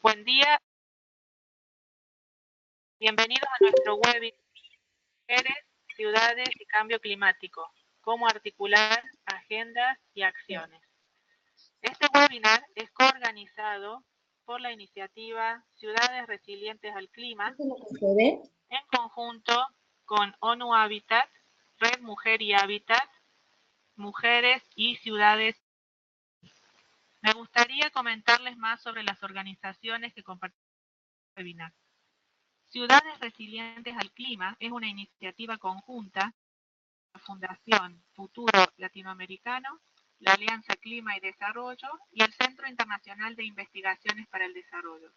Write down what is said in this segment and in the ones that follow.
Buen día, bienvenidos a nuestro webinar Mujeres, Ciudades y Cambio Climático, cómo articular agendas y acciones. Este webinar es coorganizado por la iniciativa Ciudades Resilientes al Clima, en conjunto con ONU Habitat, Red Mujer y Hábitat, Mujeres y Ciudades. Me gustaría comentarles más sobre las organizaciones que compartimos en el webinar. Ciudades Resilientes al Clima es una iniciativa conjunta de la Fundación Futuro Latinoamericano, la Alianza Clima y Desarrollo y el Centro Internacional de Investigaciones para el Desarrollo.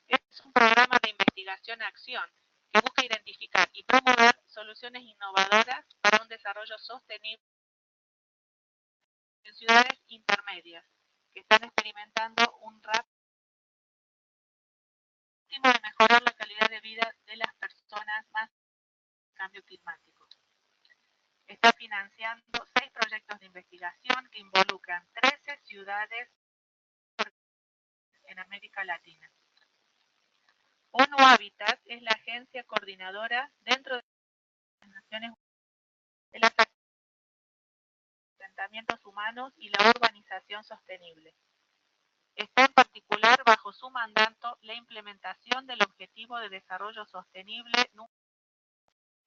Es un programa de investigación-acción que busca identificar y promover soluciones innovadoras para un desarrollo sostenible en ciudades intermedias que están experimentando un rápido de mejorar la calidad de vida de las personas más cambio climático. Está financiando 6 proyectos de investigación que involucran 13 ciudades en América Latina. ONU Habitat es la agencia coordinadora dentro de las Naciones Unidas de los asentamientos humanos y la urbanización sostenible. Está en particular bajo su mandato la implementación del Objetivo de Desarrollo Sostenible,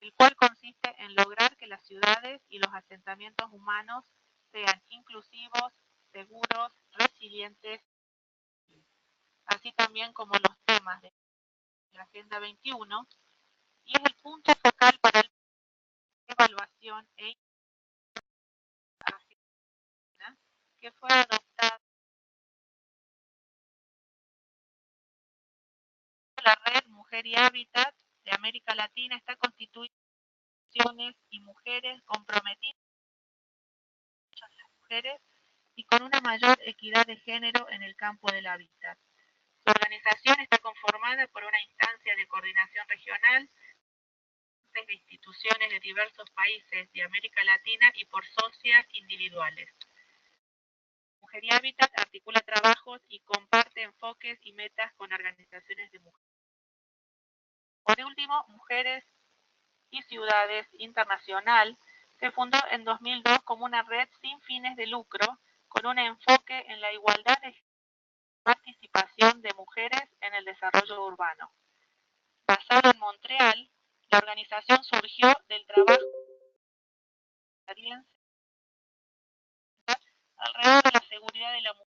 el cual consiste en lograr que las ciudades y los asentamientos humanos sean inclusivos, seguros, resilientes, así también como los temas de la Agenda 21, y es el punto focal para la evaluación e agenda que fue adoptada por la Red Mujer y Hábitat de América Latina. Está constituida por mujeres y mujeres comprometidas con las mujeres y con una mayor equidad de género en el campo del hábitat. Su organización está conformada por una instancia de coordinación regional de instituciones de diversos países de América Latina y por socias individuales. Mujer y Hábitat articula trabajos y comparte enfoques y metas con organizaciones de mujeres. Por último, Mujeres y Ciudades Internacional se fundó en 2002 como una red sin fines de lucro con un enfoque en la igualdad de participación de mujeres en el desarrollo urbano. Basado en Montreal, la organización surgió del trabajo canadiense alrededor de la seguridad de la mujer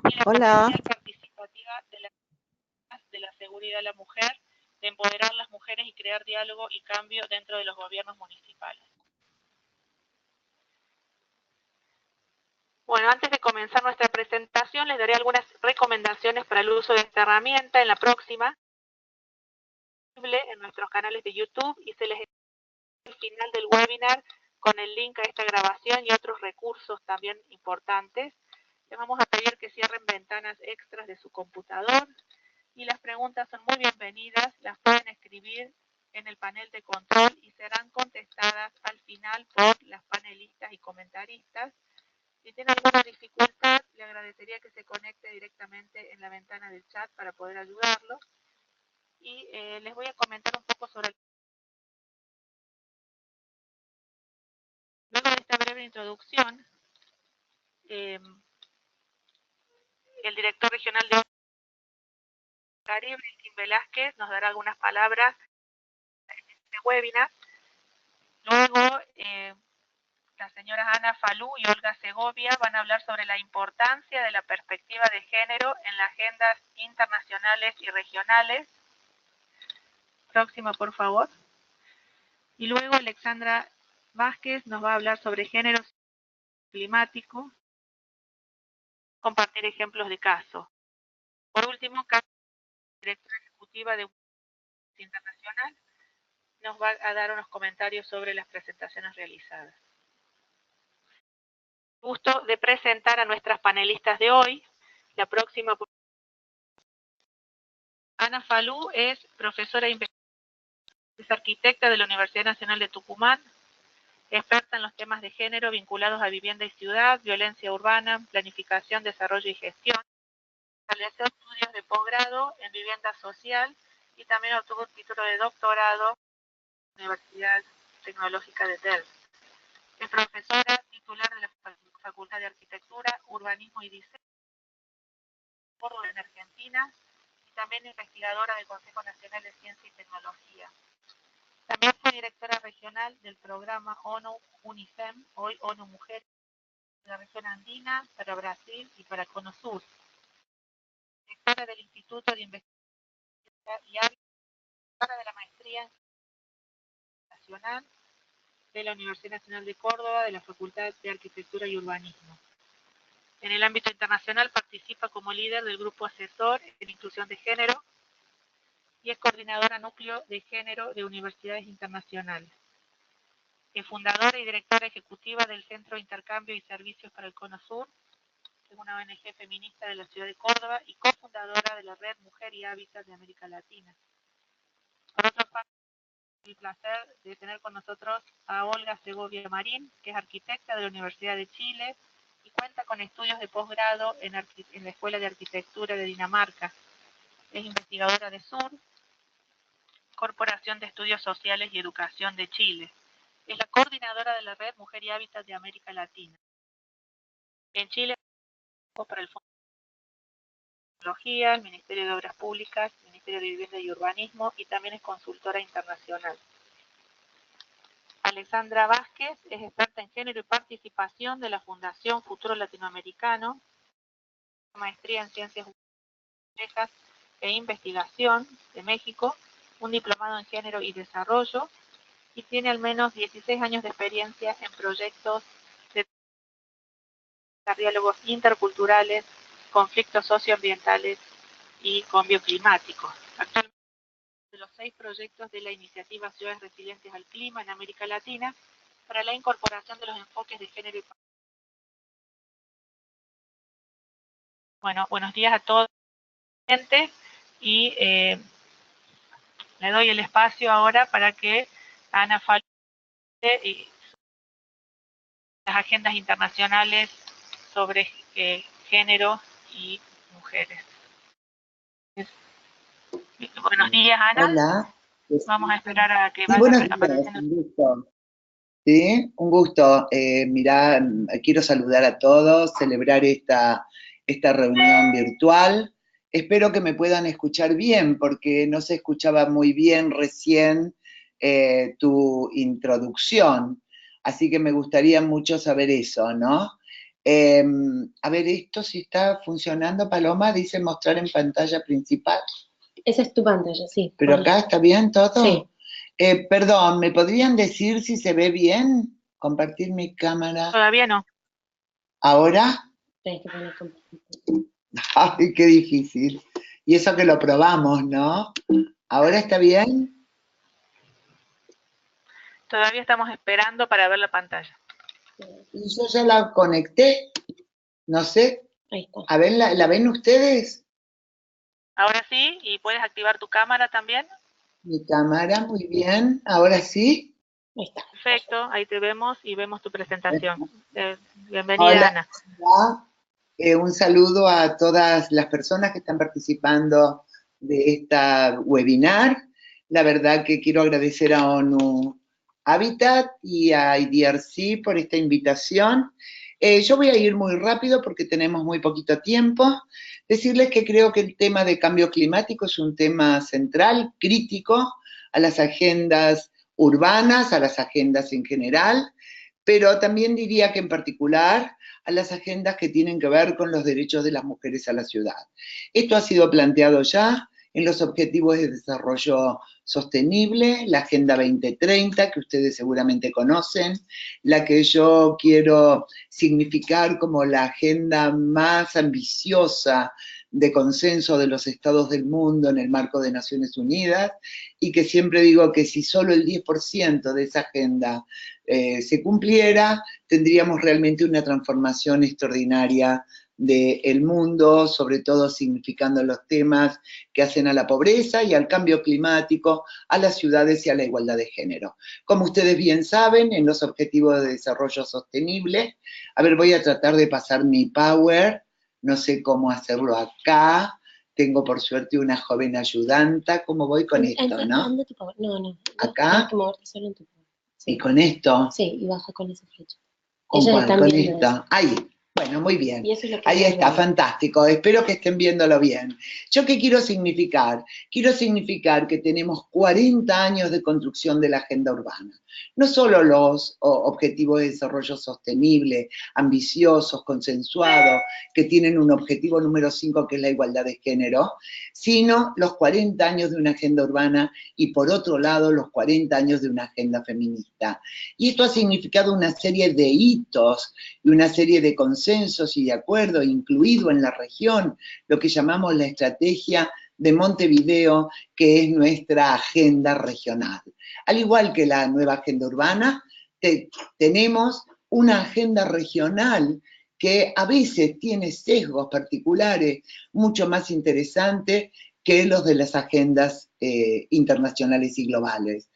y la capacidad participativa de la seguridad de la mujer, de empoderar a las mujeres y crear diálogo y cambio dentro de los gobiernos municipales. Bueno, antes de comenzar nuestra presentación, les daré algunas recomendaciones para el uso de esta herramienta en la próxima, en nuestros canales de YouTube, y se les al final del webinar con el link a esta grabación y otros recursos también importantes. Les vamos a pedir que cierren ventanas extras de su computador y las preguntas son muy bienvenidas, las pueden escribir en el panel de control y serán contestadas al final por las panelistas y comentaristas. Si tiene alguna dificultad, le agradecería que se conecte directamente en la ventana del chat para poder ayudarlo. Y les voy a comentar un poco sobre luego de esta breve introducción, el director regional de Caribe, Tim Velázquez, nos dará algunas palabras en este webinar. Luego, las señoras Ana Falú y Olga Segovia van a hablar sobre la importancia de la perspectiva de género en las agendas internacionales y regionales. Próxima, por favor. Y luego Alexandra Vázquez nos va a hablar sobre género climático, compartir ejemplos de casos. Por último, directora ejecutiva de Internacional, nos va a dar unos comentarios sobre las presentaciones realizadas. Gusto de presentar a nuestras panelistas de hoy. La próxima, Ana Falú, es profesora e investigadora, es arquitecta de la Universidad Nacional de Tucumán, experta en los temas de género vinculados a vivienda y ciudad, violencia urbana, planificación, desarrollo y gestión. realizó estudios de posgrado en vivienda social y también obtuvo un título de doctorado en la Universidad Tecnológica de Delft. Es profesora titular de la Facultad de Arquitectura, Urbanismo y Diseño en Argentina y también investigadora del Consejo Nacional de Ciencia y Tecnología. También fue directora regional del programa ONU UNIFEM, hoy ONU Mujeres, de la región andina, para Brasil y para Cono Sur. Directora del Instituto de Investigación y directora de la Maestría Nacional de la Universidad Nacional de Córdoba, de la Facultad de Arquitectura y Urbanismo. En el ámbito internacional participa como líder del grupo asesor en inclusión de género y es coordinadora núcleo de género de universidades internacionales. Es fundadora y directora ejecutiva del Centro de Intercambio y Servicios para el Cono Sur, que es una ONG feminista de la ciudad de Córdoba, y cofundadora de la Red Mujer y Hábitat de América Latina. Por otra parte, el placer de tener con nosotros a Olga Segovia Marín, que es arquitecta de la Universidad de Chile y cuenta con estudios de posgrado en la Escuela de Arquitectura de Dinamarca. Es investigadora de SUR, Corporación de Estudios Sociales y Educación de Chile. Es la coordinadora de la Red Mujer y Hábitat de América Latina. En Chile, para el Fondo de Tecnología, el Ministerio de Obras Públicas, el Ministerio de Vivienda y Urbanismo, y también es consultora internacional. Alexandra Vázquez es experta en género y participación de la Fundación Futuro Latinoamericano, maestría en Ciencias Humanas e Investigación de México, un diplomado en Género y Desarrollo, y tiene al menos 16 años de experiencia en proyectos de diálogos interculturales, conflictos socioambientales y cambio climático. Actualmente, de los 6 proyectos de la iniciativa Ciudades Resilientes al Clima en América Latina para la incorporación de los enfoques de género y bueno, buenos días a todos y le doy el espacio ahora para que Ana fale y las agendas internacionales sobre género y mujeres. Buenos días, Ana. Hola. Vamos a esperar a que Sí, vaya apareciendo. Un gusto. Sí, un gusto. Mirá, quiero saludar a todos, celebrar esta reunión virtual. Espero que me puedan escuchar bien, porque no se escuchaba muy bien recién tu introducción. Así que me gustaría mucho saber eso, ¿no? A ver, esto si está funcionando, Paloma, dice mostrar en pantalla principal. Esa es tu pantalla, sí. ¿Pero acá está bien todo? Sí. Perdón, ¿me podrían decir si se ve bien? Compartir mi cámara. Todavía no. ¿Ahora? Tenés que poner compartir. Ay, qué difícil. Y eso que lo probamos, ¿no? ¿Ahora está bien? Todavía estamos esperando para ver la pantalla. Y yo ya la conecté. No sé. Ahí está. A ver, ¿la ven ustedes? Ahora sí, y puedes activar tu cámara también. Mi cámara, muy bien. ¿Ahora sí? Ahí está. Perfecto, ahí te vemos y vemos tu presentación. Bienvenida, Hola, Ana. Hola. Un saludo a todas las personas que están participando de esta webinar. La verdad que quiero agradecer a ONU Habitat y a IDRC por esta invitación. Yo voy a ir muy rápido porque tenemos muy poquito tiempo. Decirles que creo que el tema de cambio climático es un tema central, crítico, a las agendas urbanas, a las agendas en general, pero también diría que en particular a las agendas que tienen que ver con los derechos de las mujeres a la ciudad. Esto ha sido planteado ya en los Objetivos de Desarrollo Sostenible, la Agenda 2030, que ustedes seguramente conocen, la que yo quiero significar como la agenda más ambiciosa de consenso de los estados del mundo en el marco de Naciones Unidas, y que siempre digo que si solo el 10% de esa agenda se cumpliera, tendríamos realmente una transformación extraordinaria del mundo, sobre todo significando los temas que hacen a la pobreza y al cambio climático, a las ciudades y a la igualdad de género. Como ustedes bien saben, en los Objetivos de Desarrollo Sostenible, a ver, voy a tratar de pasar mi power, no sé cómo hacerlo acá, tengo por suerte una joven ayudanta, ¿cómo voy con esto, no? Anda tu power. No. Acá, Tienes que moverte solo en tu power. y Sí. con esto, Sí, y baja con esa flecha. ¿con Ellas cuál? están Con viendo eso. esto, ahí. Bueno, muy bien. Y eso es lo que Ahí ellas está, ven. fantástico. Espero que estén viéndolo bien. ¿Yo qué quiero significar? Quiero significar que tenemos 40 años de construcción de la agenda urbana. No solo los objetivos de desarrollo sostenible, ambiciosos, consensuados, que tienen un objetivo número 5 que es la igualdad de género, sino los 40 años de una agenda urbana y por otro lado los 40 años de una agenda feminista. Y esto ha significado una serie de hitos y una serie de consensos y de acuerdos, incluido en la región, lo que llamamos la estrategia de Montevideo, que es nuestra agenda regional. Al igual que la nueva agenda urbana, tenemos una agenda regional que a veces tiene sesgos particulares mucho más interesantes que los de las agendas internacionales y globales.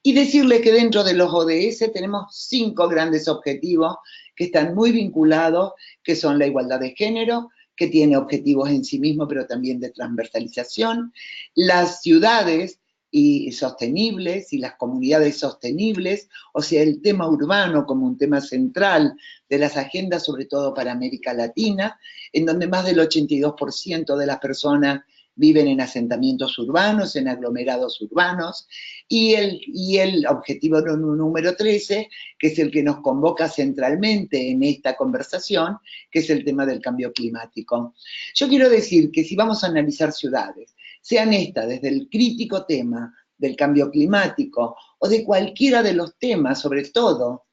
Y decirle que dentro de los ODS tenemos 5 grandes objetivos que están muy vinculados, que son la igualdad de género, que tiene objetivos en sí mismo, pero también de transversalización, las ciudades y sostenibles y las comunidades sostenibles, o sea, el tema urbano como un tema central de las agendas, sobre todo para América Latina, en donde más del 82% de las personas viven en asentamientos urbanos, en aglomerados urbanos, y el objetivo número 13, que es el que nos convoca centralmente en esta conversación, que es el tema del cambio climático. Yo quiero decir que si vamos a analizar ciudades, sean estas desde el crítico tema del cambio climático o de cualquiera de los temas, sobre todo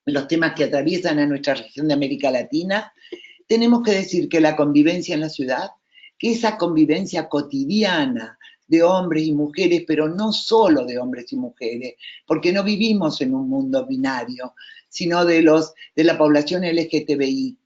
los temas que atraviesan a nuestra región de América Latina, tenemos que decir que la convivencia en la ciudad, que esa convivencia cotidiana de hombres y mujeres, pero no solo de hombres y mujeres, porque no vivimos en un mundo binario, sino de la población LGTBI,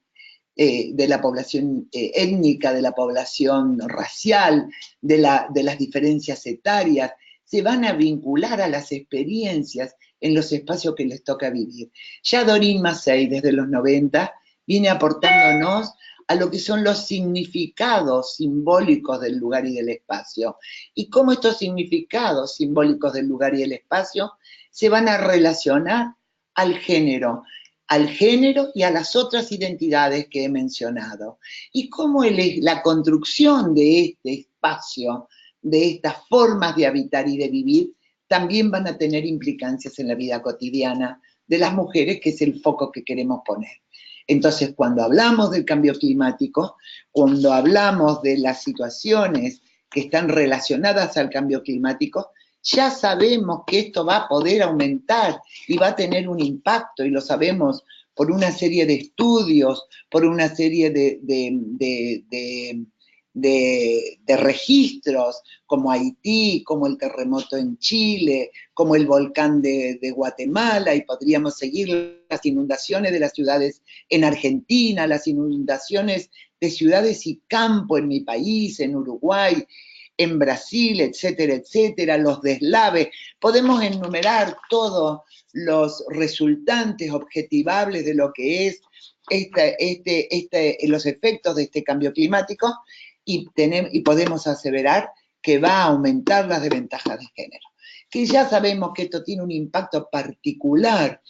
de la población étnica, de la población racial, de las diferencias etarias, se van a vincular a las experiencias en los espacios que les toca vivir. Ya Doreen Massey, desde los 90, viene aportándonos a lo que son los significados simbólicos del lugar y del espacio, y cómo estos significados simbólicos del lugar y del espacio se van a relacionar al género y a las otras identidades que he mencionado, y cómo la construcción de este espacio, de estas formas de habitar y de vivir, también van a tener implicancias en la vida cotidiana de las mujeres, que es el foco que queremos poner. Entonces, cuando hablamos del cambio climático, cuando hablamos de las situaciones que están relacionadas al cambio climático, ya sabemos que esto va a poder aumentar y va a tener un impacto, y lo sabemos por una serie de estudios, por una serie de registros, como Haití, como el terremoto en Chile, como el volcán de Guatemala, y podríamos seguir las inundaciones de las ciudades en Argentina, las inundaciones de ciudades y campo en mi país, en Uruguay, en Brasil, etcétera, etcétera, los deslaves. Podemos enumerar todos los resultantes objetivables de lo que es los efectos de este cambio climático, y podemos aseverar que va a aumentar las desventajas de género. Que ya sabemos que esto tiene un impacto particular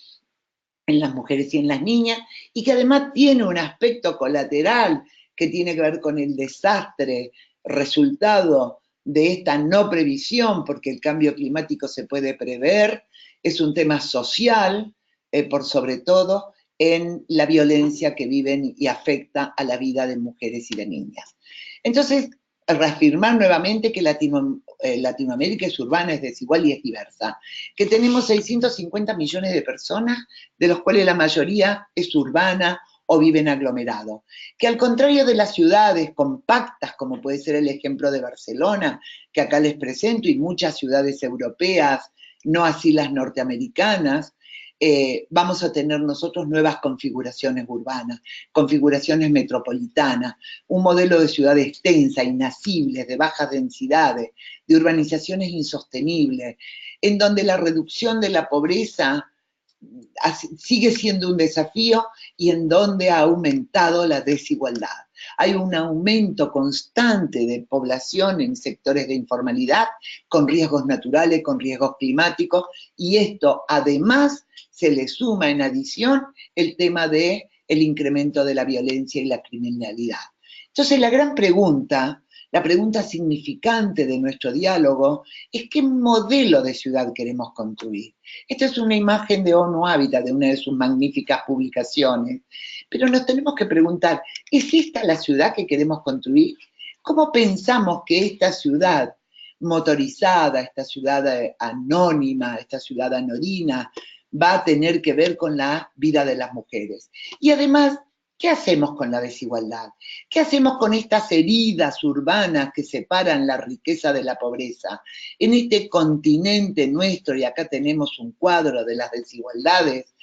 en las mujeres y en las niñas, y que además tiene un aspecto colateral que tiene que ver con el desastre resultado de esta no previsión, porque el cambio climático se puede prever, es un tema social, por sobre todo en la violencia que viven y afecta a la vida de mujeres y de niñas. Entonces, reafirmar nuevamente que Latinoamérica es urbana, es desigual y es diversa, que tenemos 650 millones de personas, de los cuales la mayoría es urbana o viven aglomerados, que al contrario de las ciudades compactas, como puede ser el ejemplo de Barcelona, que acá les presento, y muchas ciudades europeas, no así las norteamericanas, vamos a tener nosotros nuevas configuraciones urbanas, configuraciones metropolitanas, un modelo de ciudad extensa, inacibles, de bajas densidades, de urbanizaciones insostenibles, en donde la reducción de la pobreza sigue siendo un desafío y en donde ha aumentado la desigualdad. Hay un aumento constante de población en sectores de informalidad, con riesgos naturales, con riesgos climáticos, y esto además se le suma en adición el tema del incremento de la violencia y la criminalidad. Entonces la gran pregunta, la pregunta significante de nuestro diálogo es qué modelo de ciudad queremos construir. Esta es una imagen de ONU Habitat, de una de sus magníficas publicaciones, pero nos tenemos que preguntar, ¿es esta la ciudad que queremos construir? ¿Cómo pensamos que esta ciudad motorizada, esta ciudad anónima, esta ciudad anodina, va a tener que ver con la vida de las mujeres? Y además, ¿qué hacemos con la desigualdad? ¿Qué hacemos con estas heridas urbanas que separan la riqueza de la pobreza? En este continente nuestro, y acá tenemos un cuadro de las desigualdades,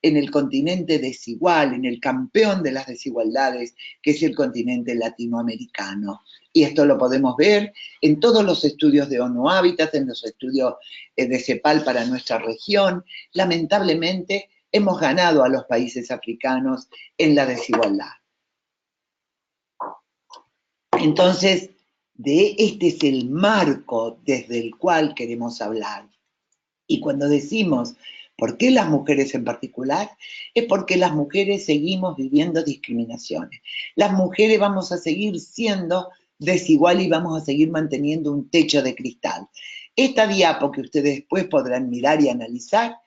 en el continente desigual, en el campeón de las desigualdades, que es el continente latinoamericano. Y esto lo podemos ver en todos los estudios de ONU Habitat, en los estudios de CEPAL para nuestra región. Lamentablemente, hemos ganado a los países africanos en la desigualdad. Entonces, este es el marco desde el cual queremos hablar. Y cuando decimos, ¿por qué las mujeres en particular? Es porque las mujeres seguimos viviendo discriminaciones. Las mujeres vamos a seguir siendo desiguales y vamos a seguir manteniendo un techo de cristal. Esta diapo que ustedes después podrán mirar y analizar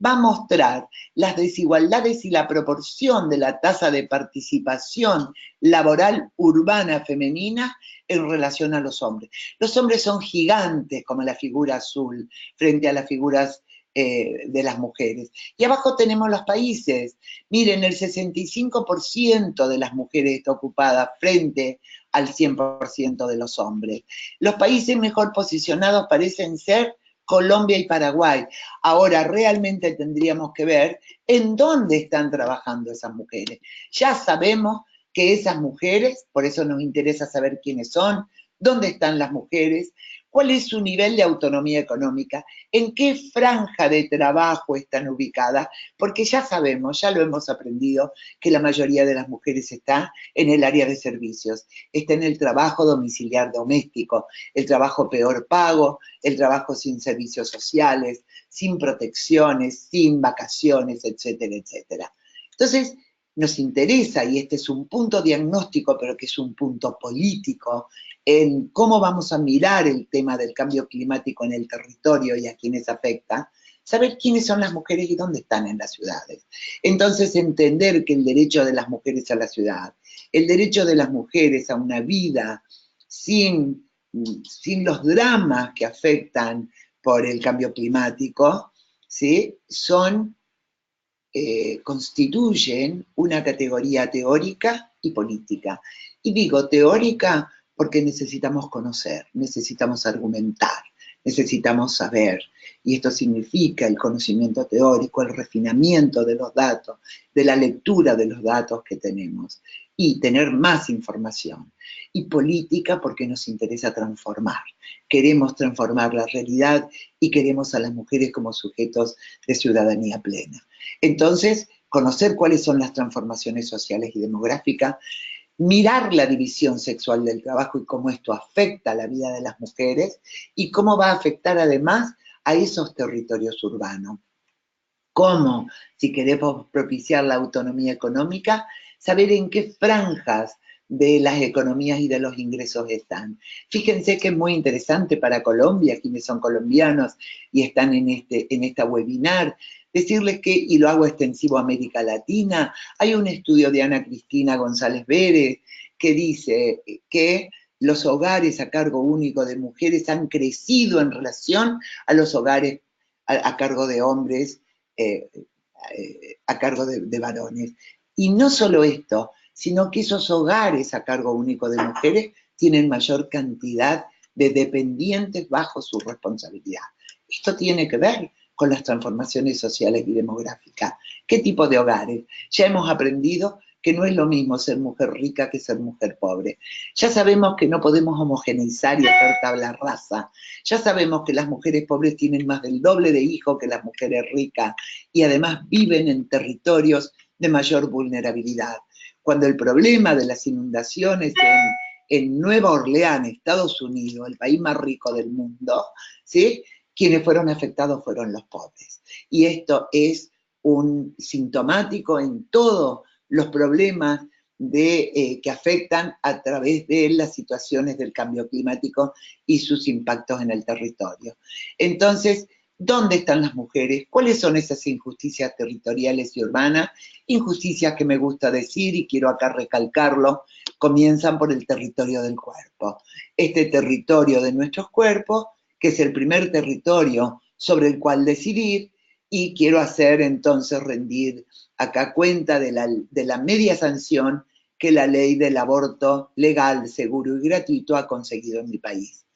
va a mostrar las desigualdades y la proporción de la tasa de participación laboral urbana femenina en relación a los hombres. Los hombres son gigantes, como la figura azul, frente a las figuras de las mujeres. Y abajo tenemos los países. Miren, el 65% de las mujeres está ocupada frente al 100% de los hombres. Los países mejor posicionados parecen ser Colombia y Paraguay. Ahora realmente tendríamos que ver en dónde están trabajando esas mujeres. Ya sabemos que esas mujeres, por eso nos interesa saber quiénes son, dónde están las mujeres, cuál es su nivel de autonomía económica, en qué franja de trabajo están ubicadas, porque ya sabemos, ya lo hemos aprendido, que la mayoría de las mujeres está en el área de servicios, está en el trabajo domiciliar doméstico, el trabajo peor pago, el trabajo sin servicios sociales, sin protecciones, sin vacaciones, etcétera, etcétera. Entonces, nos interesa, y este es un punto diagnóstico, pero que es un punto político, en cómo vamos a mirar el tema del cambio climático en el territorio y a quienes afecta, saber quiénes son las mujeres y dónde están en las ciudades. Entonces, entender que el derecho de las mujeres a la ciudad, el derecho de las mujeres a una vida sin los dramas que afectan por el cambio climático, ¿sí? Constituyen una categoría teórica y política. Y digo teórica porque necesitamos conocer, necesitamos argumentar, necesitamos saber. Y esto significa el conocimiento teórico, el refinamiento de los datos, de la lectura de los datos que tenemos y tener más información. Y política porque nos interesa transformar. Queremos transformar la realidad y queremos a las mujeres como sujetos de ciudadanía plena. Entonces, conocer cuáles son las transformaciones sociales y demográficas, mirar la división sexual del trabajo y cómo esto afecta a la vida de las mujeres y cómo va a afectar además a esos territorios urbanos. Cómo, si queremos propiciar la autonomía económica, saber en qué franjas de las economías y de los ingresos están. Fíjense que es muy interesante para Colombia, quienes son colombianos y están en esta webinar, decirles que, y lo hago extensivo a América Latina, hay un estudio de Ana Cristina González Vélez que dice que los hogares a cargo único de mujeres han crecido en relación a los hogares a cargo de hombres, a cargo de varones. Y no solo esto, sino que esos hogares a cargo único de mujeres tienen mayor cantidad de dependientes bajo su responsabilidad. Esto tiene que ver con las transformaciones sociales y demográficas. ¿Qué tipo de hogares? Ya hemos aprendido que no es lo mismo ser mujer rica que ser mujer pobre. Ya sabemos que no podemos homogeneizar y hacer tabla rasa. Ya sabemos que las mujeres pobres tienen más del doble de hijos que las mujeres ricas y además viven en territorios de mayor vulnerabilidad. cuando el problema de las inundaciones en Nueva Orleans, Estados Unidos, el país más rico del mundo, ¿sí? Quienes fueron afectados fueron los pobres. Y esto es un sintomático en todos los problemas que afectan a través de las situaciones del cambio climático y sus impactos en el territorio. Entonces, ¿dónde están las mujeres? ¿Cuáles son esas injusticias territoriales y urbanas? Injusticias que me gusta decir, y quiero acá recalcarlo, comienzan por el territorio del cuerpo. Este territorio de nuestros cuerpos, que es el primer territorio sobre el cual decidir, y quiero hacer entonces rendir acá cuenta de la media sanción que la ley del aborto legal, seguro y gratuito ha conseguido en mi país.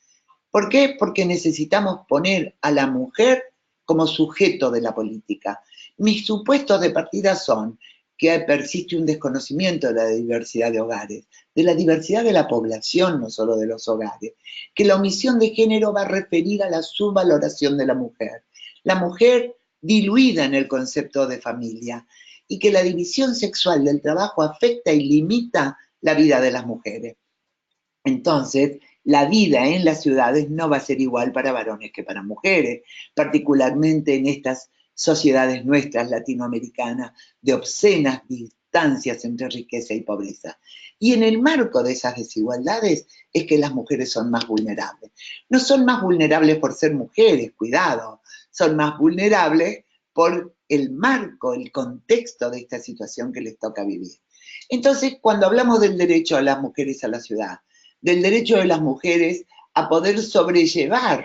¿Por qué? Porque necesitamos poner a la mujer como sujeto de la política. Mis supuestos de partida son que persiste un desconocimiento de la diversidad de hogares, de la diversidad de la población, no solo de los hogares, que la omisión de género va a referir a la subvaloración de la mujer diluida en el concepto de familia, y que la división sexual del trabajo afecta y limita la vida de las mujeres. Entonces, la vida en las ciudades no va a ser igual para varones que para mujeres, particularmente en estas sociedades nuestras latinoamericanas de obscenas distancias entre riqueza y pobreza. Y en el marco de esas desigualdades es que las mujeres son más vulnerables. No son más vulnerables por ser mujeres, cuidado, son más vulnerables por el marco, el contexto de esta situación que les toca vivir. Entonces, cuando hablamos del derecho a las mujeres a la ciudad, del derecho de las mujeres a poder sobrellevar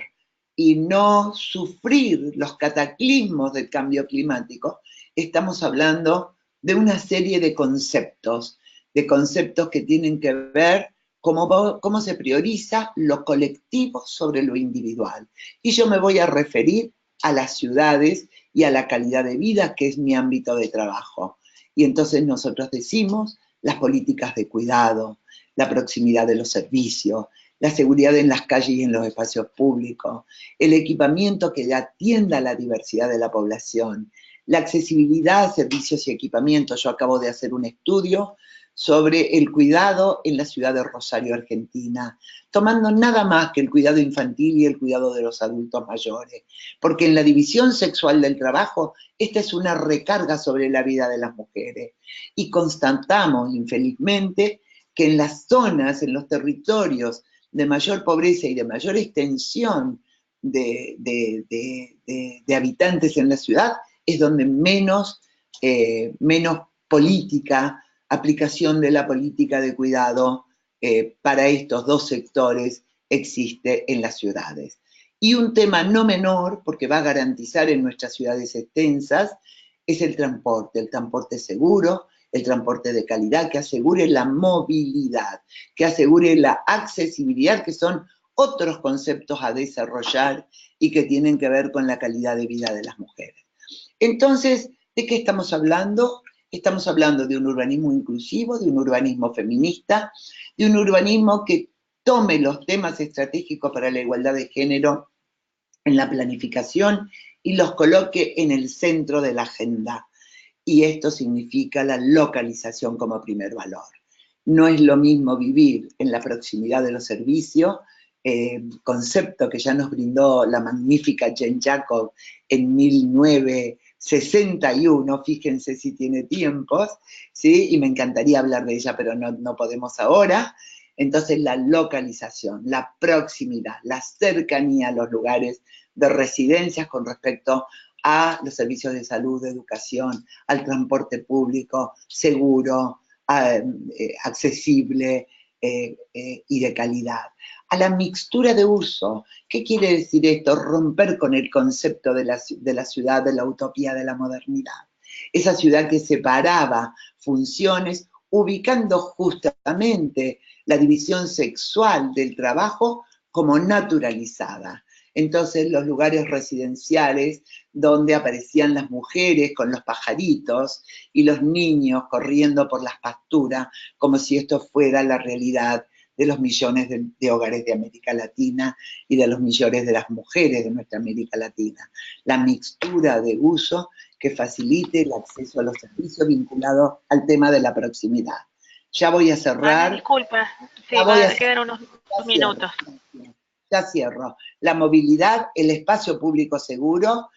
y no sufrir los cataclismos del cambio climático, estamos hablando de una serie de conceptos que tienen que ver cómo se prioriza lo colectivo sobre lo individual. Y yo me voy a referir a las ciudades y a la calidad de vida, que es mi ámbito de trabajo. Y entonces nosotros decimos las políticas de cuidado, la proximidad de los servicios, la seguridad en las calles y en los espacios públicos, el equipamiento que atienda a la diversidad de la población, la accesibilidad a servicios y equipamientos. Yo acabo de hacer un estudio sobre el cuidado en la ciudad de Rosario, Argentina, tomando nada más que el cuidado infantil y el cuidado de los adultos mayores, porque en la división sexual del trabajo, esta es una recarga sobre la vida de las mujeres. Y constatamos, infelizmente, que en las zonas, en los territorios de mayor pobreza y de mayor extensión de habitantes en la ciudad, es donde menos política, aplicación de la política de cuidado para estos dos sectores existe en las ciudades. Y un tema no menor, porque va a garantizar en nuestras ciudades extensas, es el transporte seguro, el transporte de calidad, que asegure la movilidad, que asegure la accesibilidad, que son otros conceptos a desarrollar y que tienen que ver con la calidad de vida de las mujeres. Entonces, ¿de qué estamos hablando? Estamos hablando de un urbanismo inclusivo, de un urbanismo feminista, de un urbanismo que tome los temas estratégicos para la igualdad de género en la planificación y los coloque en el centro de la agenda. Y esto significa la localización como primer valor. No es lo mismo vivir en la proximidad de los servicios, concepto que ya nos brindó la magnífica Jane Jacobs en 1961, fíjense si tiene tiempos, ¿sí? Y me encantaría hablar de ella, pero no podemos ahora. Entonces la localización, la proximidad, la cercanía a los lugares de residencias con respecto a los servicios de salud, de educación, al transporte público seguro, accesible y de calidad. A la mixtura de uso. ¿Qué quiere decir esto? Romper con el concepto de la ciudad, de la utopía de la modernidad. Esa ciudad que separaba funciones, ubicando justamente la división sexual del trabajo como naturalizada. Entonces, los lugares residenciales donde aparecían las mujeres con los pajaritos y los niños corriendo por las pasturas, como si esto fuera la realidad de los millones de hogares de América Latina y de los millones de las mujeres de nuestra América Latina. La mixtura de uso que facilite el acceso a los servicios vinculados al tema de la proximidad. Ya voy a Ana, cerrar. disculpa, sí, Ya voy a quedan unos minutos. Ya cierro. La movilidad, el espacio público seguro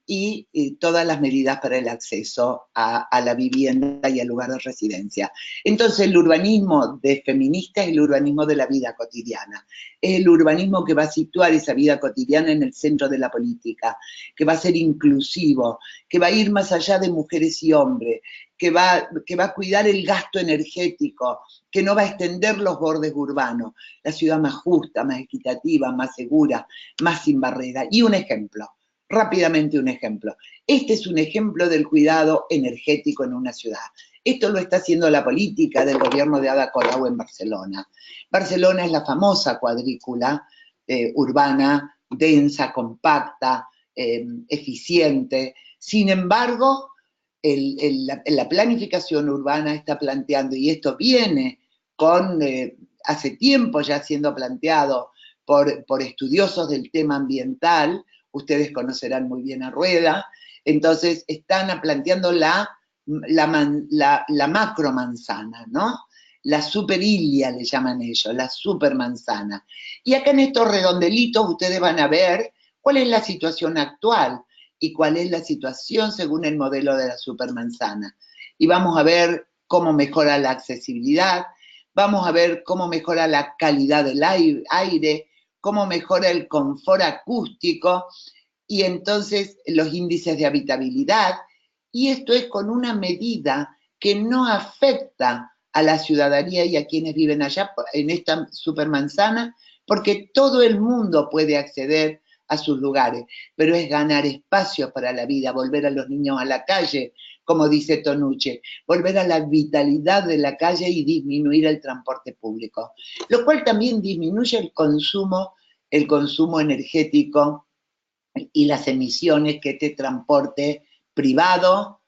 y todas las medidas para el acceso a la vivienda y al lugar de residencia. Entonces, el urbanismo de feminista es el urbanismo de la vida cotidiana. Es el urbanismo que va a situar esa vida cotidiana en el centro de la política, que va a ser inclusivo, que va a ir más allá de mujeres y hombres, que va a cuidar el gasto energético, que no va a extender los bordes urbanos, la ciudad más justa, más equitativa, más segura, más sin barrera. Y un ejemplo, rápidamente un ejemplo. Este es un ejemplo del cuidado energético en una ciudad. Esto lo está haciendo la política del gobierno de Ada Colau en Barcelona. Barcelona es la famosa cuadrícula urbana, densa, compacta, eficiente. Sin embargo, la planificación urbana está planteando, y esto viene con hace tiempo ya siendo planteado por estudiosos del tema ambiental, ustedes conocerán muy bien a Rueda, entonces están planteando la macromanzana, ¿no? La superilia le llaman ellos, la supermanzana. Y acá en estos redondelitos ustedes van a ver cuál es la situación actual y cuál es la situación según el modelo de la supermanzana. Y vamos a ver cómo mejora la accesibilidad, vamos a ver cómo mejora la calidad del aire, cómo mejora el confort acústico y entonces los índices de habitabilidad. Y esto es con una medida que no afecta a la ciudadanía y a quienes viven allá en esta supermanzana, porque todo el mundo puede acceder a sus lugares, pero es ganar espacio para la vida, volver a los niños a la calle, como dice Tonucci, volver a la vitalidad de la calle y disminuir el transporte público, lo cual también disminuye el consumo energético y las emisiones que este transporte privado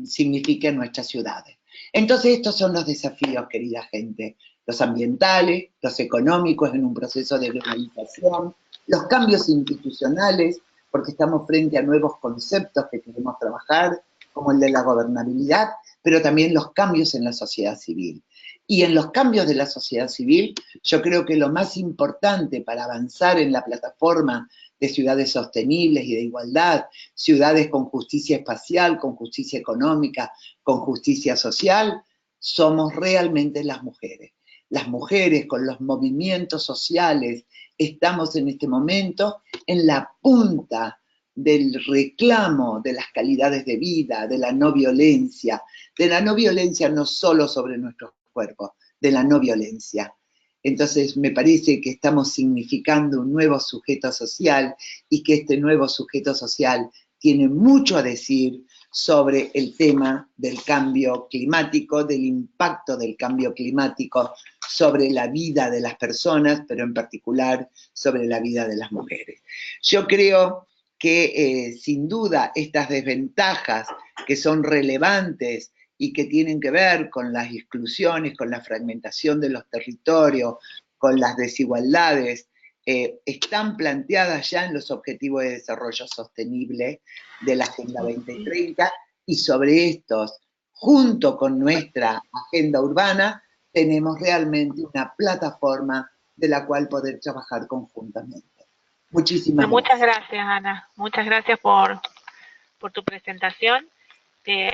significa en nuestras ciudades. Entonces estos son los desafíos, querida gente, los ambientales, los económicos en un proceso de globalización, los cambios institucionales, porque estamos frente a nuevos conceptos que queremos trabajar, como el de la gobernabilidad, pero también los cambios en la sociedad civil. Y en los cambios de la sociedad civil, yo creo que lo más importante para avanzar en la plataforma de ciudades sostenibles y de igualdad, ciudades con justicia espacial, con justicia económica, con justicia social, somos realmente las mujeres. Las mujeres con los movimientos sociales estamos en este momento en la punta del reclamo de las calidades de vida, de la no violencia no solo sobre nuestros cuerpos, de la no violencia. Entonces me parece que estamos significando un nuevo sujeto social y que este nuevo sujeto social tiene mucho a decir sobre el tema del cambio climático, del impacto del cambio climático sobre la vida de las personas, pero en particular sobre la vida de las mujeres. Yo creo que sin duda estas desventajas que son relevantes y que tienen que ver con las exclusiones, con la fragmentación de los territorios, con las desigualdades, están planteadas ya en los Objetivos de Desarrollo Sostenible de la Agenda 2030 y sobre estos, junto con nuestra agenda urbana, tenemos realmente una plataforma de la cual poder trabajar conjuntamente. Muchísimas gracias. Muchas gracias, Ana. Muchas gracias por tu presentación.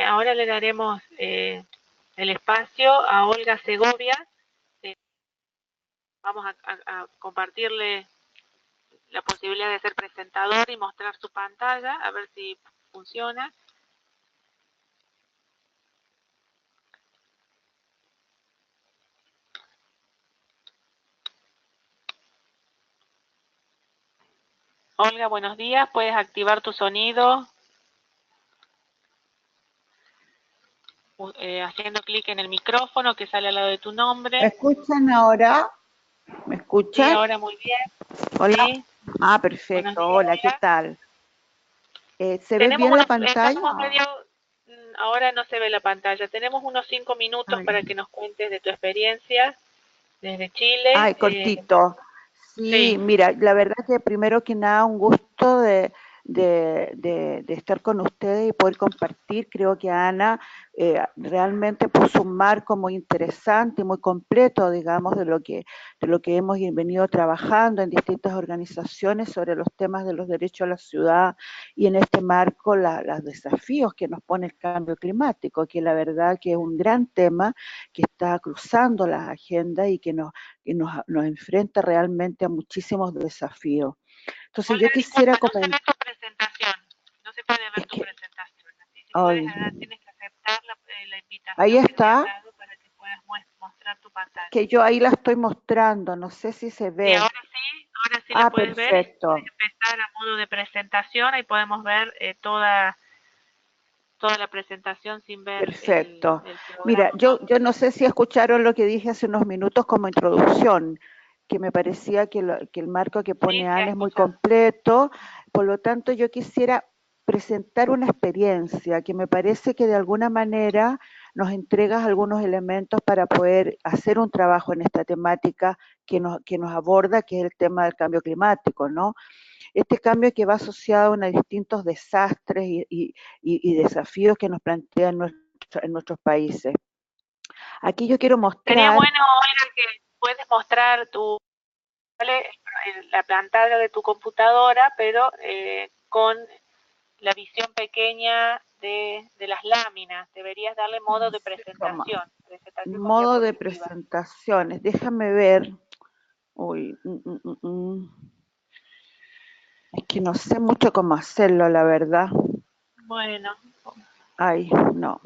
Ahora le daremos el espacio a Olga Segovia. Vamos a compartirle la posibilidad de ser presentador y mostrar su pantalla, a ver si funciona. Olga, buenos días. ¿Puedes activar tu sonido? Haciendo clic en el micrófono que sale al lado de tu nombre. ¿Me escuchan ahora? ¿Me escuchan? Sí, ahora muy bien. Hola. Sí. Ah, perfecto. Días, hola, ¿qué tal? ¿Se ve bien la pantalla? Ahora no se ve la pantalla. Tenemos unos 5 minutos para que nos cuentes de tu experiencia desde Chile. Ay, cortito. Sí, mira, la verdad que primero que nada un gusto de de estar con ustedes y poder compartir. Creo que Ana realmente puso un marco muy interesante, muy completo, digamos, de lo que hemos venido trabajando en distintas organizaciones sobre los temas de los derechos a la ciudad y en este marco los desafíos que nos pone el cambio climático, que la verdad que es un gran tema que está cruzando las agendas y que nos enfrenta realmente a muchísimos desafíos. Entonces Olga, yo quisiera disculpa, no se ve tu presentación, no se puede ver es tu que, presentación, así si ay, puedes, tienes que aceptar la ahí invitación que te han está, dado para que puedas mostrar tu pantalla. que yo ahí la estoy mostrando, no sé si se Y ve. ahora sí la puedes ver, y Perfecto, puedes empezar a modo de presentación, ahí podemos ver toda la presentación sin ver perfecto. el Mira, programa, yo ¿no? no sé si escucharon lo que dije hace unos minutos como introducción, que me parecía que el marco que Sí, pone se ha Ana es muy escuchado. completo, por lo tanto yo quisiera presentar una experiencia que me parece que de alguna manera nos entregas algunos elementos para poder hacer un trabajo en esta temática que nos aborda, que es el tema del cambio climático, ¿no? Este cambio que va asociado a distintos desastres y desafíos que nos plantean en nuestros países. Aquí yo quiero Sería mostrar, bueno, Olga, que puedes mostrar la pantalla de tu computadora, pero con la visión pequeña de las láminas. Deberías darle modo no de sé cómo, presentación con modo de diapositivas. presentaciones, déjame ver, uy, es que no sé mucho cómo hacerlo, la verdad. Bueno, Ay, no.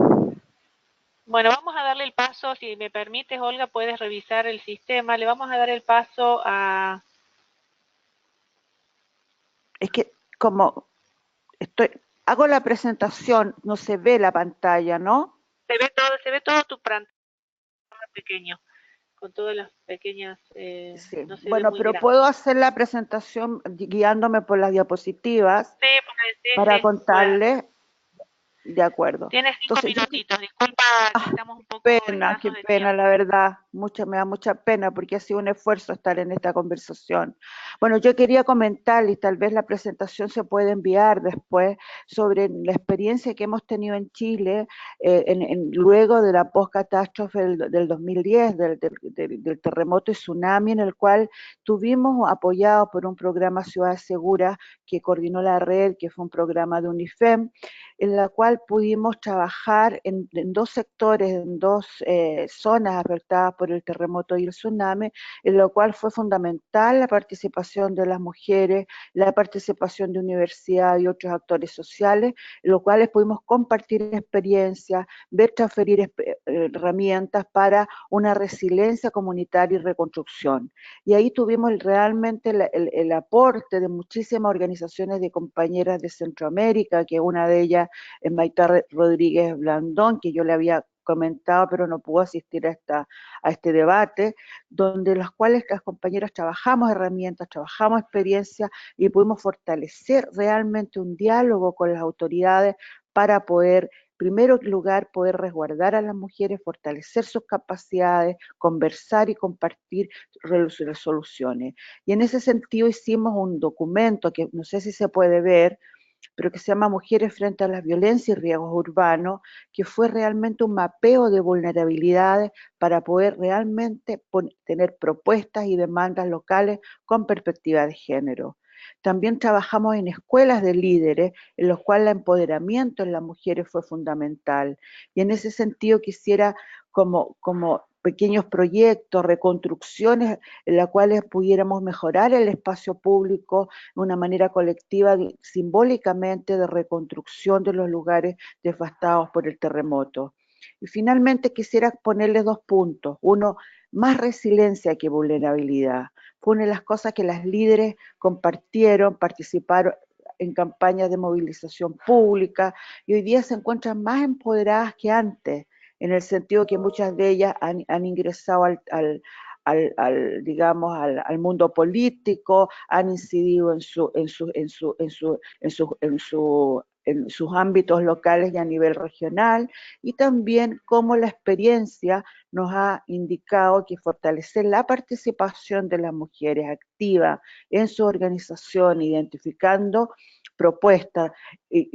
bueno, vamos a darle el paso, si me permites, Olga, puedes revisar el sistema. Le vamos a dar el paso a... Es que como hago la presentación, no se ve la pantalla, ¿no? Se ve todo tu pantalla pequeño, con todas las pequeñas, Sí, no se ve bueno, muy pero grande. puedo hacer la presentación guiándome por las diapositivas Sí, porque para sí, puedes. contarles, de acuerdo. Tienes 5 Entonces, minutitos, disculpa que ah, estamos un poco qué escasos de pena, tiempo. la verdad, me da mucha pena porque ha sido un esfuerzo estar en esta conversación. Bueno, yo quería comentar, y tal vez la presentación se puede enviar después, sobre la experiencia que hemos tenido en Chile luego de la post-catástrofe del 2010, del terremoto y tsunami, en el cual tuvimos apoyado por un programa Ciudades Seguras que coordinó la red, que fue un programa de UNIFEM, en la cual pudimos trabajar en dos sectores, en dos zonas afectadas por el terremoto y el tsunami, en lo cual fue fundamental la participación de las mujeres, la participación de universidades y otros actores sociales, en los cuales pudimos compartir experiencias, ver transferir herramientas para una resiliencia comunitaria y reconstrucción. Y ahí tuvimos realmente el aporte de muchísimas organizaciones de compañeras de Centroamérica, que una de ellas es Maite Rodríguez Blandón, que yo le había comentado, pero no pudo asistir a este debate, donde las cuales las compañeras trabajamos herramientas, trabajamos experiencias y pudimos fortalecer realmente un diálogo con las autoridades para poder, primero lugar, poder resguardar a las mujeres, fortalecer sus capacidades, conversar y compartir resoluciones. Y en ese sentido hicimos un documento que no sé si se puede ver, pero que se llama Mujeres frente a las violencias y riesgos urbanos, que fue realmente un mapeo de vulnerabilidades para poder realmente tener propuestas y demandas locales con perspectiva de género. También trabajamos en escuelas de líderes, en los cuales el empoderamiento en las mujeres fue fundamental. Y en ese sentido quisiera como pequeños proyectos, reconstrucciones en las cuales pudiéramos mejorar el espacio público de una manera colectiva, simbólicamente de reconstrucción de los lugares devastados por el terremoto. Y finalmente quisiera ponerles dos puntos. Uno, más resiliencia que vulnerabilidad. Fue una de las cosas que las líderes compartieron, participaron en campañas de movilización pública y hoy día se encuentran más empoderadas que antes, en el sentido que muchas de ellas han ingresado digamos, al mundo político, han incidido en sus ámbitos locales y a nivel regional, y también cómo la experiencia nos ha indicado que fortalecer la participación de las mujeres activas en su organización, identificando propuestas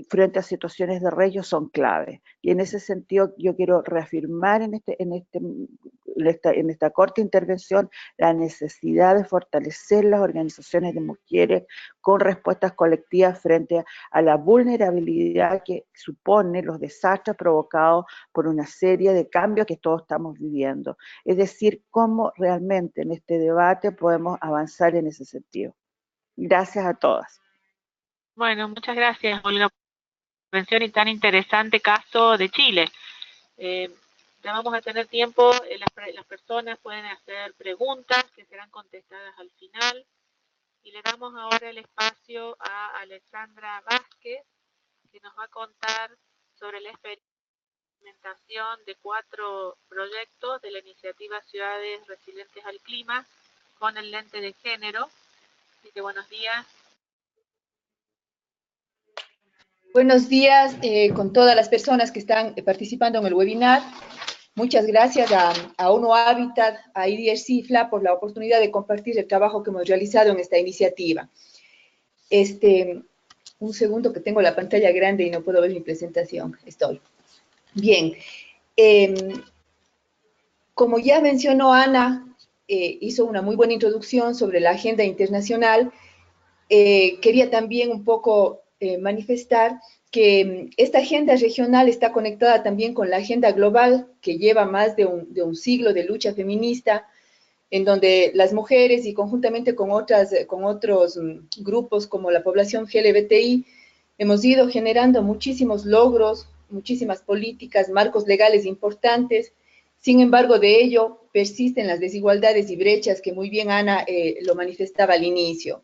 frente a situaciones de riesgo son clave. Y en ese sentido yo quiero reafirmar en esta corta intervención la necesidad de fortalecer las organizaciones de mujeres con respuestas colectivas frente a la vulnerabilidad que supone los desastres provocados por una serie de cambios que todos estamos viviendo. Es decir, cómo realmente en este debate podemos avanzar en ese sentido. Gracias a todas. Bueno, muchas gracias, Olga, por la intervención y tan interesante caso de Chile. Ya vamos a tener tiempo, las personas pueden hacer preguntas que serán contestadas al final. Y le damos ahora el espacio a Alexandra Vázquez, que nos va a contar sobre la implementación de 4 proyectos de la iniciativa Ciudades Resilientes al Clima con el lente de género. Así que buenos días. Buenos días con todas las personas que están participando en el webinar. Muchas gracias a ONU Habitat, a IDR CIFLA por la oportunidad de compartir el trabajo que hemos realizado en esta iniciativa. Un segundo que tengo la pantalla grande y no puedo ver mi presentación. Estoy. Bien. Como ya mencionó Ana, hizo una muy buena introducción sobre la agenda internacional. Quería también un poco manifestar que esta agenda regional está conectada también con la agenda global que lleva más de un siglo de lucha feminista, en donde las mujeres y conjuntamente con otros grupos como la población LGBTI hemos ido generando muchísimos logros, muchísimas políticas, marcos legales importantes. Sin embargo, de ello persisten las desigualdades y brechas que muy bien Ana lo manifestaba al inicio.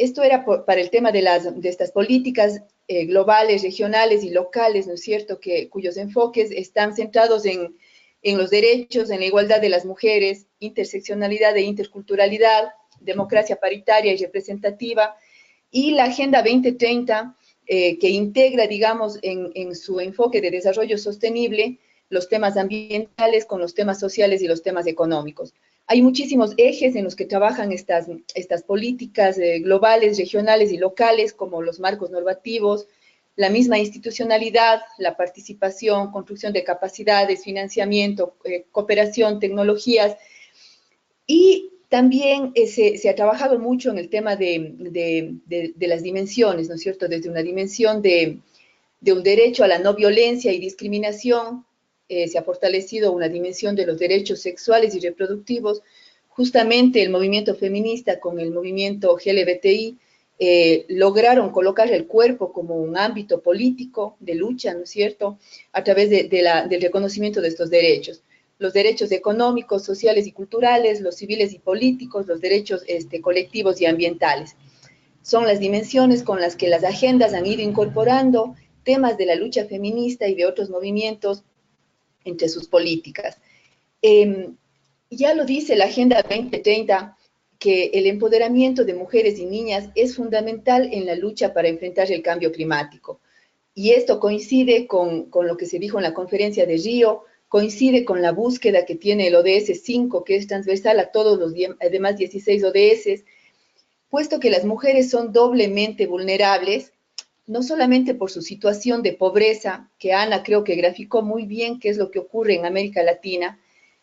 Esto era para el tema de estas políticas globales, regionales y locales, ¿no es cierto?, cuyos enfoques están centrados en los derechos, en la igualdad de las mujeres, interseccionalidad e interculturalidad, democracia paritaria y representativa, y la Agenda 2030, que integra, digamos, en su enfoque de desarrollo sostenible, los temas ambientales con los temas sociales y los temas económicos. Hay muchísimos ejes en los que trabajan estas políticas globales, regionales y locales, como los marcos normativos, la misma institucionalidad, la participación, construcción de capacidades, financiamiento, cooperación, tecnologías. Y también se ha trabajado mucho en el tema de las dimensiones, ¿no es cierto? Desde una dimensión de un derecho a la no violencia y discriminación, se ha fortalecido una dimensión de los derechos sexuales y reproductivos. Justamente el movimiento feminista con el movimiento LGBTI lograron colocar el cuerpo como un ámbito político de lucha, ¿no es cierto?, a través del reconocimiento de estos derechos. Los derechos económicos, sociales y culturales, los civiles y políticos, los derechos colectivos y ambientales. Son las dimensiones con las que las agendas han ido incorporando temas de la lucha feminista y de otros movimientos entre sus políticas. Ya lo dice la Agenda 2030, que el empoderamiento de mujeres y niñas es fundamental en la lucha para enfrentar el cambio climático. Y esto coincide con lo que se dijo en la conferencia de Río, coincide con la búsqueda que tiene el ODS 5, que es transversal a todos los demás 16 ODS, puesto que las mujeres son doblemente vulnerables, no solamente por su situación de pobreza, que Ana creo que graficó muy bien qué es lo que ocurre en América Latina,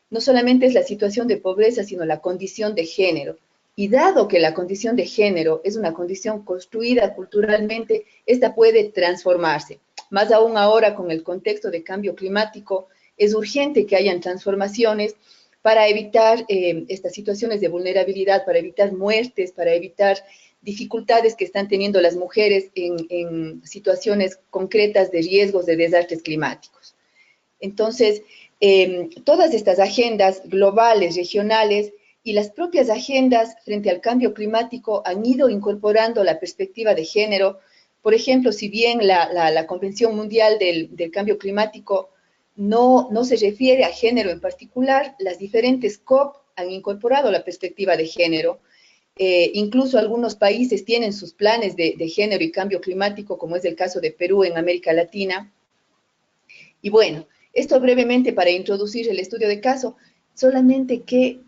no solamente es la situación de pobreza, sino la condición de género. Y dado que la condición de género es una condición construida culturalmente, esta puede transformarse. Más aún ahora con el contexto de cambio climático, es urgente que hayan transformaciones para evitar estas situaciones de vulnerabilidad, para evitar muertes, para evitar dificultades que están teniendo las mujeres en situaciones concretas de riesgos de desastres climáticos. Entonces, todas estas agendas globales, regionales y las propias agendas frente al cambio climático han ido incorporando la perspectiva de género. Por ejemplo, si bien la Convención Mundial del Cambio Climático no se refiere a género en particular, las diferentes COP han incorporado la perspectiva de género. Incluso algunos países tienen sus planes de género y cambio climático, como es el caso de Perú en América Latina. Y bueno, esto brevemente para introducir el estudio de caso, solamente que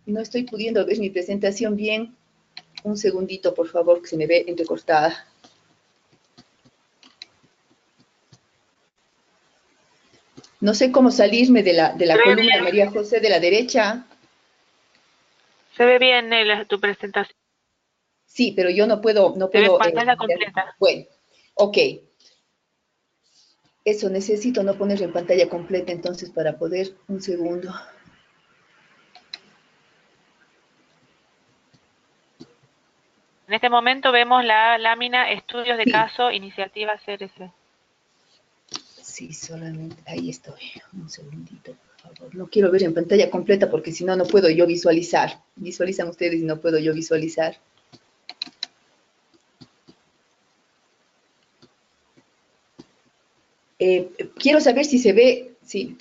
no estoy pudiendo ver mi presentación bien. un segundito, por favor, que se me ve entrecortada. No sé cómo salirme de la columna de María José de la derecha. Se ve bien tu presentación. Sí, pero yo no puedo... Se ve pantalla completa. Bueno, ok. Eso, necesito no poner en pantalla completa entonces para poder... Un segundo. En este momento vemos la lámina Estudios de Sí. Caso, Iniciativa CRC. Sí, solamente... Ahí estoy. Un segundito, por favor. No quiero ver en pantalla completa porque si no, no puedo yo visualizar. Visualizan ustedes y no puedo yo visualizar. Quiero saber si se ve... Sí,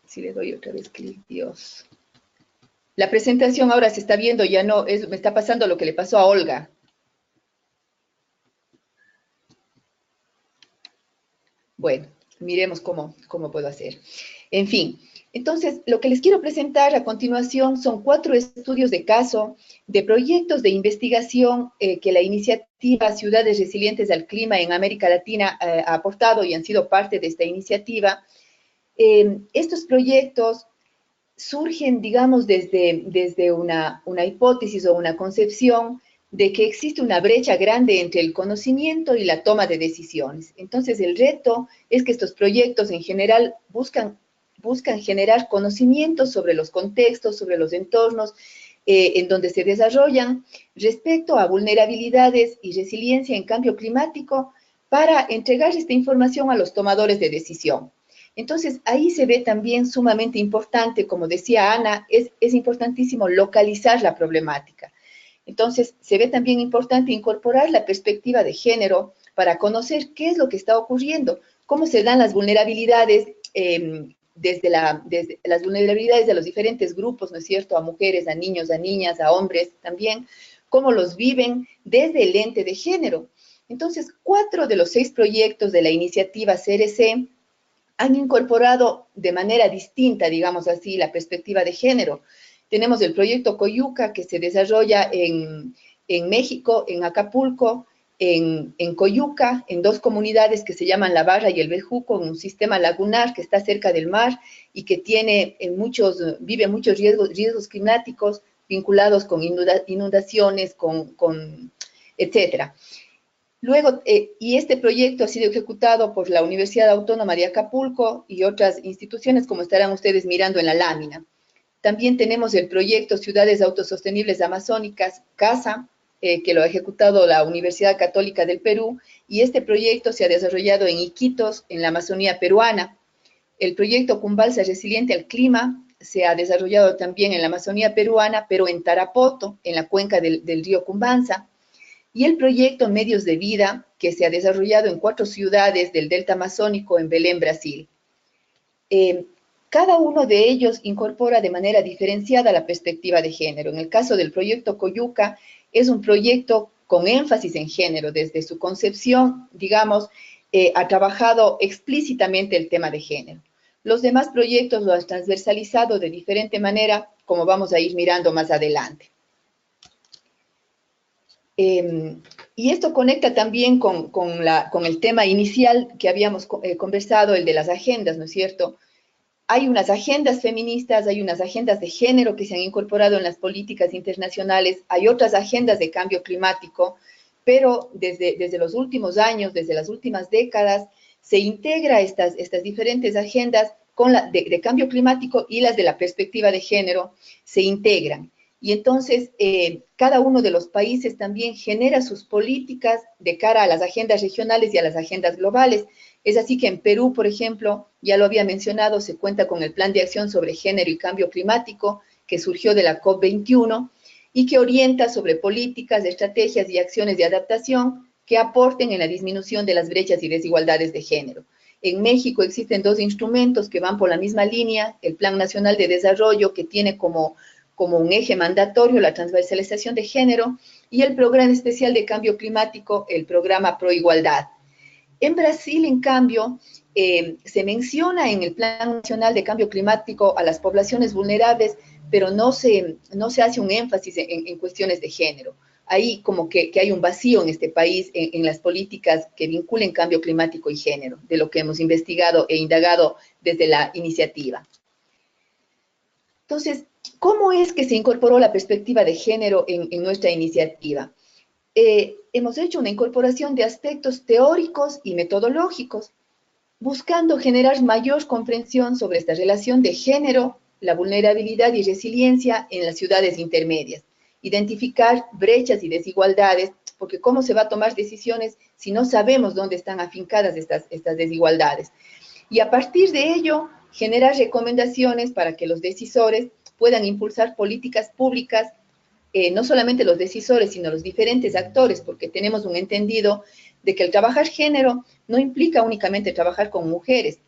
si le doy otra vez clic, Dios. La presentación ahora se está viendo, ya no... me está pasando lo que le pasó a Olga. Bueno, miremos cómo puedo hacer. En fin, entonces, lo que les quiero presentar a continuación son 4 estudios de caso de proyectos de investigación que la iniciativa Ciudades Resilientes al Clima en América Latina ha aportado y han sido parte de esta iniciativa. Estos proyectos surgen, digamos, desde una hipótesis o una concepción de que existe una brecha grande entre el conocimiento y la toma de decisiones. Entonces, el reto es que estos proyectos en general buscan generar conocimientos sobre los contextos, sobre los entornos en donde se desarrollan respecto a vulnerabilidades y resiliencia en cambio climático para entregar esta información a los tomadores de decisión. Entonces, ahí se ve también sumamente importante, como decía Ana, es importantísimo localizar la problemática. Entonces, se ve también importante incorporar la perspectiva de género para conocer qué es lo que está ocurriendo, cómo se dan las vulnerabilidades, desde las vulnerabilidades de los diferentes grupos, ¿no es cierto?, a mujeres, a niños, a niñas, a hombres también, cómo los viven desde el ente de género. Entonces, 4 de los 6 proyectos de la iniciativa CRC han incorporado de manera distinta, digamos así, la perspectiva de género. Tenemos el proyecto Coyuca, que se desarrolla en México, en Acapulco, en Coyuca, en 2 comunidades que se llaman La Barra y el Bejuco, en un sistema lagunar que está cerca del mar y que vive muchos riesgos climáticos vinculados con inundaciones, etcétera. Luego, y este proyecto ha sido ejecutado por la Universidad Autónoma de Acapulco y otras instituciones, como estarán ustedes mirando en la lámina. También tenemos el proyecto Ciudades Autosostenibles Amazónicas, CASA, que lo ha ejecutado la Universidad Católica del Perú, y este proyecto se ha desarrollado en Iquitos, en la Amazonía peruana. El proyecto Cumbalsa Resiliente al Clima se ha desarrollado también en la Amazonía peruana, pero en Tarapoto, en la cuenca del río Cumbansa. Y el proyecto Medios de Vida, que se ha desarrollado en 4 ciudades del Delta Amazónico en Belén, Brasil. Cada uno de ellos incorpora de manera diferenciada la perspectiva de género. En el caso del proyecto Coyuca, es un proyecto con énfasis en género. Desde su concepción, digamos, ha trabajado explícitamente el tema de género. Los demás proyectos lo han transversalizado de diferente manera, como vamos a ir mirando más adelante. Y esto conecta también con el tema inicial que habíamos conversado, el de las agendas, ¿no es cierto? Hay unas agendas feministas, hay unas agendas de género que se han incorporado en las políticas internacionales, hay otras agendas de cambio climático, pero desde los últimos años, desde las últimas décadas, se integra estas diferentes agendas de cambio climático y las de la perspectiva de género se integran. Y entonces, cada uno de los países también genera sus políticas de cara a las agendas regionales y a las agendas globales. Es así que en Perú, por ejemplo, ya lo había mencionado, se cuenta con el Plan de Acción sobre Género y Cambio Climático, que surgió de la COP21 y que orienta sobre políticas, estrategias y acciones de adaptación que aporten en la disminución de las brechas y desigualdades de género. En México existen 2 instrumentos que van por la misma línea, el Plan Nacional de Desarrollo, que tiene como un eje mandatorio la transversalización de género, y el Programa Especial de Cambio Climático, el Programa Pro Igualdad. En Brasil, en cambio, se menciona en el Plan Nacional de Cambio Climático a las poblaciones vulnerables, pero no se hace un énfasis en cuestiones de género. ahí como que hay un vacío en este país en las políticas que vinculen cambio climático y género, de lo que hemos investigado e indagado desde la iniciativa. Entonces, ¿cómo es que se incorporó la perspectiva de género en nuestra iniciativa? Hemos hecho una incorporación de aspectos teóricos y metodológicos, buscando generar mayor comprensión sobre esta relación de género, la vulnerabilidad y resiliencia en las ciudades intermedias, identificar brechas y desigualdades, porque cómo se va a tomar decisiones si no sabemos dónde están afincadas estas desigualdades. Y a partir de ello, generar recomendaciones para que los decisores puedan impulsar políticas públicas, no solamente los decisores, sino los diferentes actores, porque tenemos un entendido de que el trabajar género no implica únicamente trabajar con mujeres.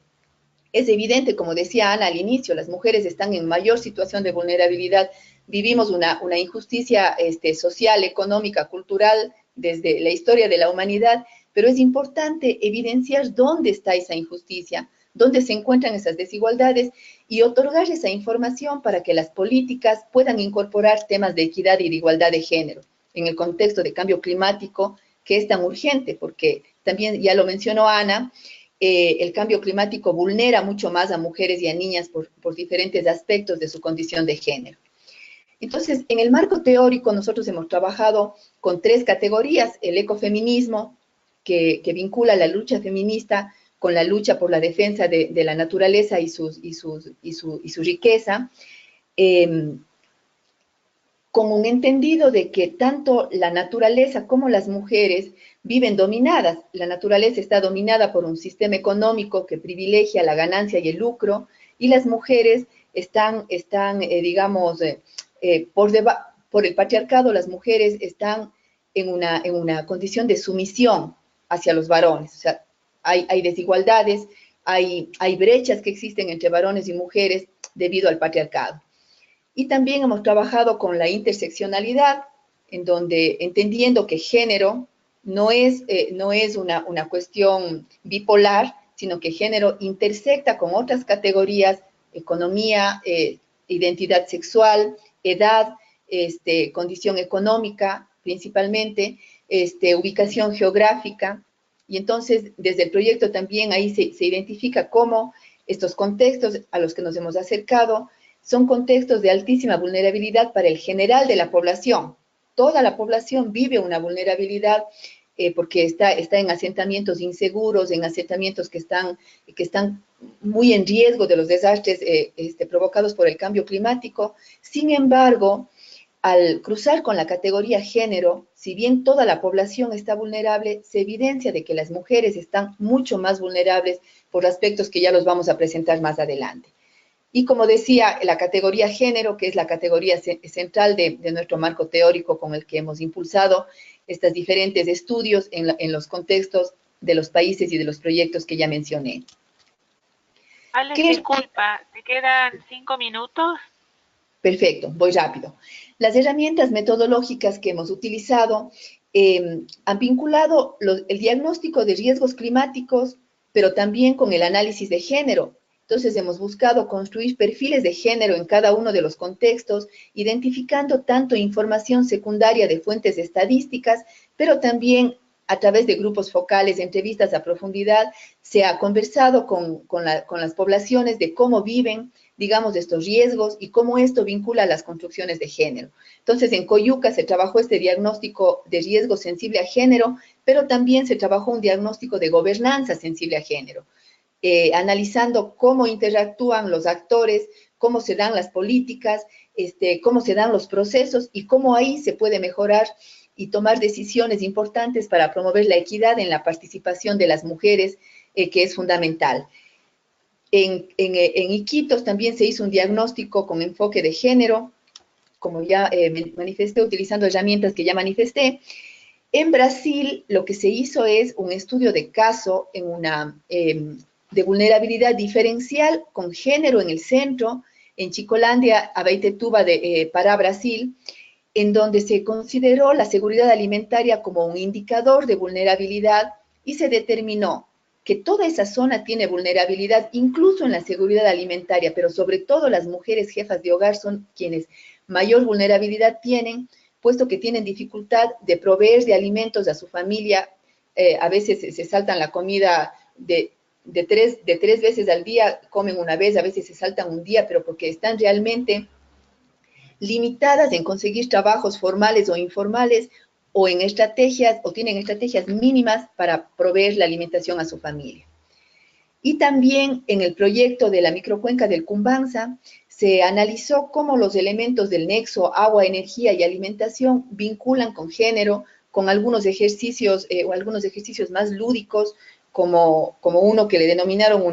Es evidente, como decía Ana al inicio, las mujeres están en mayor situación de vulnerabilidad. Vivimos una injusticia social, económica, cultural desde la historia de la humanidad, pero es importante evidenciar dónde está esa injusticia, dónde se encuentran esas desigualdades y otorgar esa información para que las políticas puedan incorporar temas de equidad y de igualdad de género en el contexto de cambio climático que es tan urgente, porque también ya lo mencionó Ana, el cambio climático vulnera mucho más a mujeres y a niñas por diferentes aspectos de su condición de género. Entonces, en el marco teórico nosotros hemos trabajado con 3 categorías: el ecofeminismo, que vincula la lucha feminista con la lucha por la defensa de la naturaleza y su riqueza, con un entendido de que tanto la naturaleza como las mujeres viven dominadas. La naturaleza está dominada por un sistema económico que privilegia la ganancia y el lucro, y las mujeres están por el patriarcado, las mujeres están en una condición de sumisión hacia los varones. O sea, hay desigualdades, hay brechas que existen entre varones y mujeres debido al patriarcado. Y también hemos trabajado con la interseccionalidad, en donde, entendiendo que género no es una cuestión bipolar, sino que género intersecta con otras categorías: economía, identidad sexual, edad, condición económica, principalmente, ubicación geográfica. Y entonces, desde el proyecto también ahí se identifica cómo estos contextos a los que nos hemos acercado son contextos de altísima vulnerabilidad para el general de la población. Toda la población vive una vulnerabilidad porque está en asentamientos inseguros, en asentamientos que están muy en riesgo de los desastres provocados por el cambio climático. Sin embargo, al cruzar con la categoría género, si bien toda la población está vulnerable, se evidencia de que las mujeres están mucho más vulnerables por aspectos que ya los vamos a presentar más adelante. Y como decía, la categoría género, que es la categoría central de nuestro marco teórico con el que hemos impulsado estos diferentes estudios en los contextos de los países y de los proyectos que ya mencioné. Alex, disculpa, ¿te quedan 5 minutos? Perfecto, voy rápido. Las herramientas metodológicas que hemos utilizado han vinculado el diagnóstico de riesgos climáticos, pero también con el análisis de género. Entonces, hemos buscado construir perfiles de género en cada uno de los contextos, identificando tanto información secundaria de fuentes estadísticas, pero también a través de grupos focales, entrevistas a profundidad, se ha conversado con las poblaciones de cómo viven, digamos, estos riesgos y cómo esto vincula a las construcciones de género. Entonces, en Coyuca se trabajó este diagnóstico de riesgo sensible a género, pero también se trabajó un diagnóstico de gobernanza sensible a género. Analizando cómo interactúan los actores, cómo se dan las políticas, cómo se dan los procesos y cómo ahí se puede mejorar y tomar decisiones importantes para promover la equidad en la participación de las mujeres, que es fundamental. En Iquitos también se hizo un diagnóstico con enfoque de género, como ya manifesté, utilizando herramientas que ya manifesté. En Brasil, lo que se hizo es un estudio de caso de vulnerabilidad diferencial con género en el centro, en Chicolandia, Abaetetuba, Pará, Brasil, en donde se consideró la seguridad alimentaria como un indicador de vulnerabilidad y se determinó que toda esa zona tiene vulnerabilidad, incluso en la seguridad alimentaria, pero sobre todo las mujeres jefas de hogar son quienes mayor vulnerabilidad tienen, puesto que tienen dificultad de proveer de alimentos a su familia. A veces se saltan la comida de tres veces al día, comen una vez, a veces se saltan un día, pero porque están realmente limitadas en conseguir trabajos formales o informales, o en estrategias, o tienen estrategias mínimas para proveer la alimentación a su familia. Y también en el proyecto de la microcuenca del Cumbanza se analizó cómo los elementos del nexo agua, energía y alimentación vinculan con género, con algunos ejercicios o algunos ejercicios más lúdicos, como uno que le denominaron un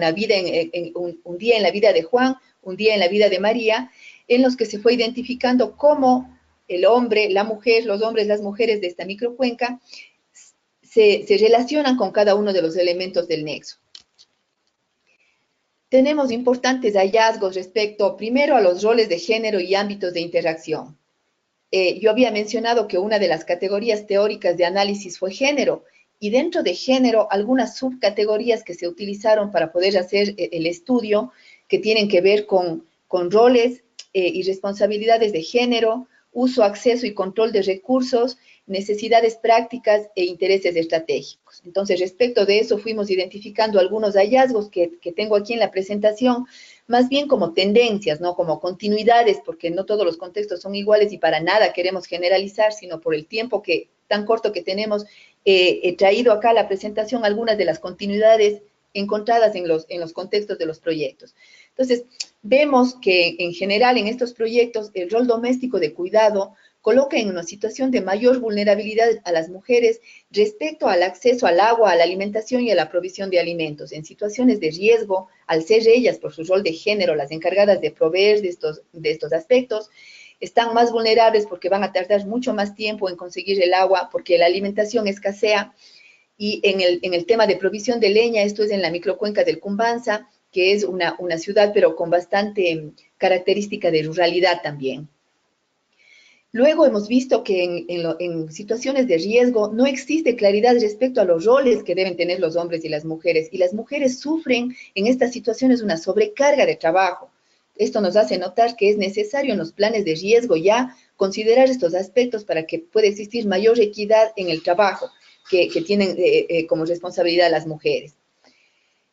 día en la vida de Juan, un día en la vida de María, en los que se fue identificando cómo el hombre, la mujer, los hombres, las mujeres de esta microcuenca se relacionan con cada uno de los elementos del nexo. Tenemos importantes hallazgos respecto, primero, a los roles de género y ámbitos de interacción. Yo había mencionado que una de las categorías teóricas de análisis fue género, y dentro de género, algunas subcategorías que se utilizaron para poder hacer el estudio, que tienen que ver con roles y responsabilidades de género, uso, acceso y control de recursos, necesidades prácticas e intereses estratégicos. Entonces, respecto de eso, fuimos identificando algunos hallazgos que tengo aquí en la presentación, más bien como tendencias, ¿no? Como continuidades, porque no todos los contextos son iguales y para nada queremos generalizar, sino por el tiempo tan corto que tenemos, he traído acá a la presentación algunas de las continuidades encontradas en los contextos de los proyectos. Entonces, vemos que en general en estos proyectos el rol doméstico de cuidado coloca en una situación de mayor vulnerabilidad a las mujeres respecto al acceso al agua, a la alimentación y a la provisión de alimentos. En situaciones de riesgo, al ser ellas, por su rol de género, las encargadas de proveer de estos aspectos, están más vulnerables porque van a tardar mucho más tiempo en conseguir el agua, porque la alimentación escasea. Y en el tema de provisión de leña, esto es en la microcuenca del Cumbanza, que es una ciudad, pero con bastante característica de ruralidad también. Luego hemos visto que en situaciones de riesgo no existe claridad respecto a los roles que deben tener los hombres y las mujeres sufren en estas situaciones una sobrecarga de trabajo. Esto nos hace notar que es necesario en los planes de riesgo ya considerar estos aspectos para que pueda existir mayor equidad en el trabajo que tienen como responsabilidad las mujeres.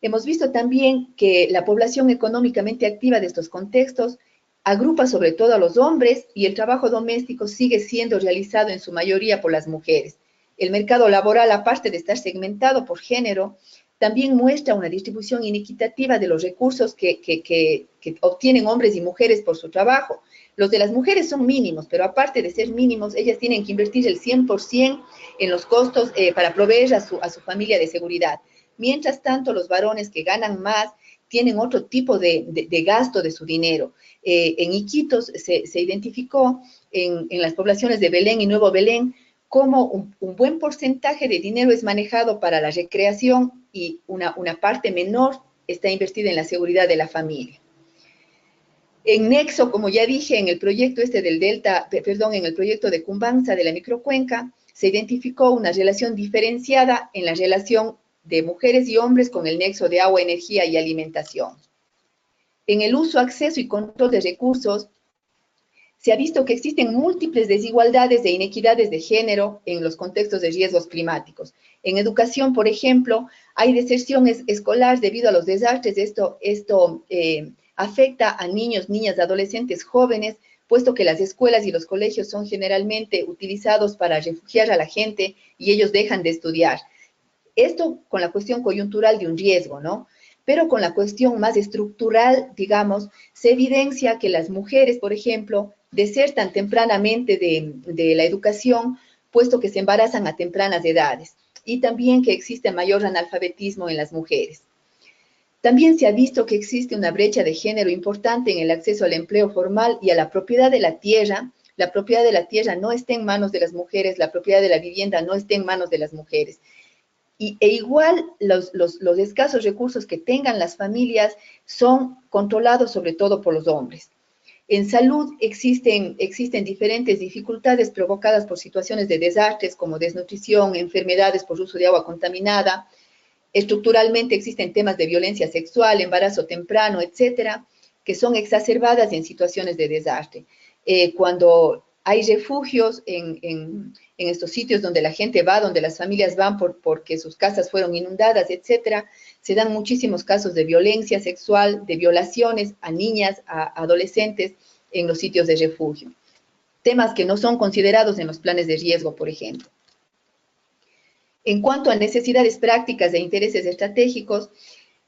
Hemos visto también que la población económicamente activa de estos contextos agrupa sobre todo a los hombres y el trabajo doméstico sigue siendo realizado en su mayoría por las mujeres. El mercado laboral, aparte de estar segmentado por género, también muestra una distribución inequitativa de los recursos que obtienen hombres y mujeres por su trabajo. Los de las mujeres son mínimos, pero aparte de ser mínimos, ellas tienen que invertir el 100% en los costos para proveer a su familia de seguridad. Mientras tanto, los varones que ganan más tienen otro tipo de gasto de su dinero. En Iquitos se identificó en las poblaciones de Belén y Nuevo Belén cómo un buen porcentaje de dinero es manejado para la recreación y una parte menor está invertida en la seguridad de la familia. En Nexo, como ya dije, en el proyecto en el proyecto de Cumbanza de la microcuenca, se identificó una relación diferenciada en la relación de mujeres y hombres con el nexo de agua, energía y alimentación. En el uso, acceso y control de recursos, se ha visto que existen múltiples desigualdades e inequidades de género en los contextos de riesgos climáticos. En educación, por ejemplo, hay deserción escolar debido a los desastres. Esto afecta a niños, niñas, adolescentes, jóvenes, puesto que las escuelas y los colegios son generalmente utilizados para refugiar a la gente y ellos dejan de estudiar. Esto con la cuestión coyuntural de un riesgo, ¿no? Pero con la cuestión más estructural, digamos, se evidencia que las mujeres, por ejemplo, desertan tempranamente de la educación, puesto que se embarazan a tempranas edades, y también que existe mayor analfabetismo en las mujeres. También se ha visto que existe una brecha de género importante en el acceso al empleo formal y a la propiedad de la tierra. La propiedad de la tierra no está en manos de las mujeres, la propiedad de la vivienda no está en manos de las mujeres. E igual los escasos recursos que tengan las familias son controlados sobre todo por los hombres. En salud existen diferentes dificultades provocadas por situaciones de desastres como desnutrición, enfermedades por uso de agua contaminada. Estructuralmente existen temas de violencia sexual, embarazo temprano, etcétera, que son exacerbadas en situaciones de desastre. Cuando Hay refugios en estos sitios donde la gente va, donde las familias van porque sus casas fueron inundadas, etcétera. Se dan muchísimos casos de violencia sexual, de violaciones a niñas, a adolescentes en los sitios de refugio. Temas que no son considerados en los planes de riesgo, por ejemplo. En cuanto a necesidades prácticas e intereses estratégicos,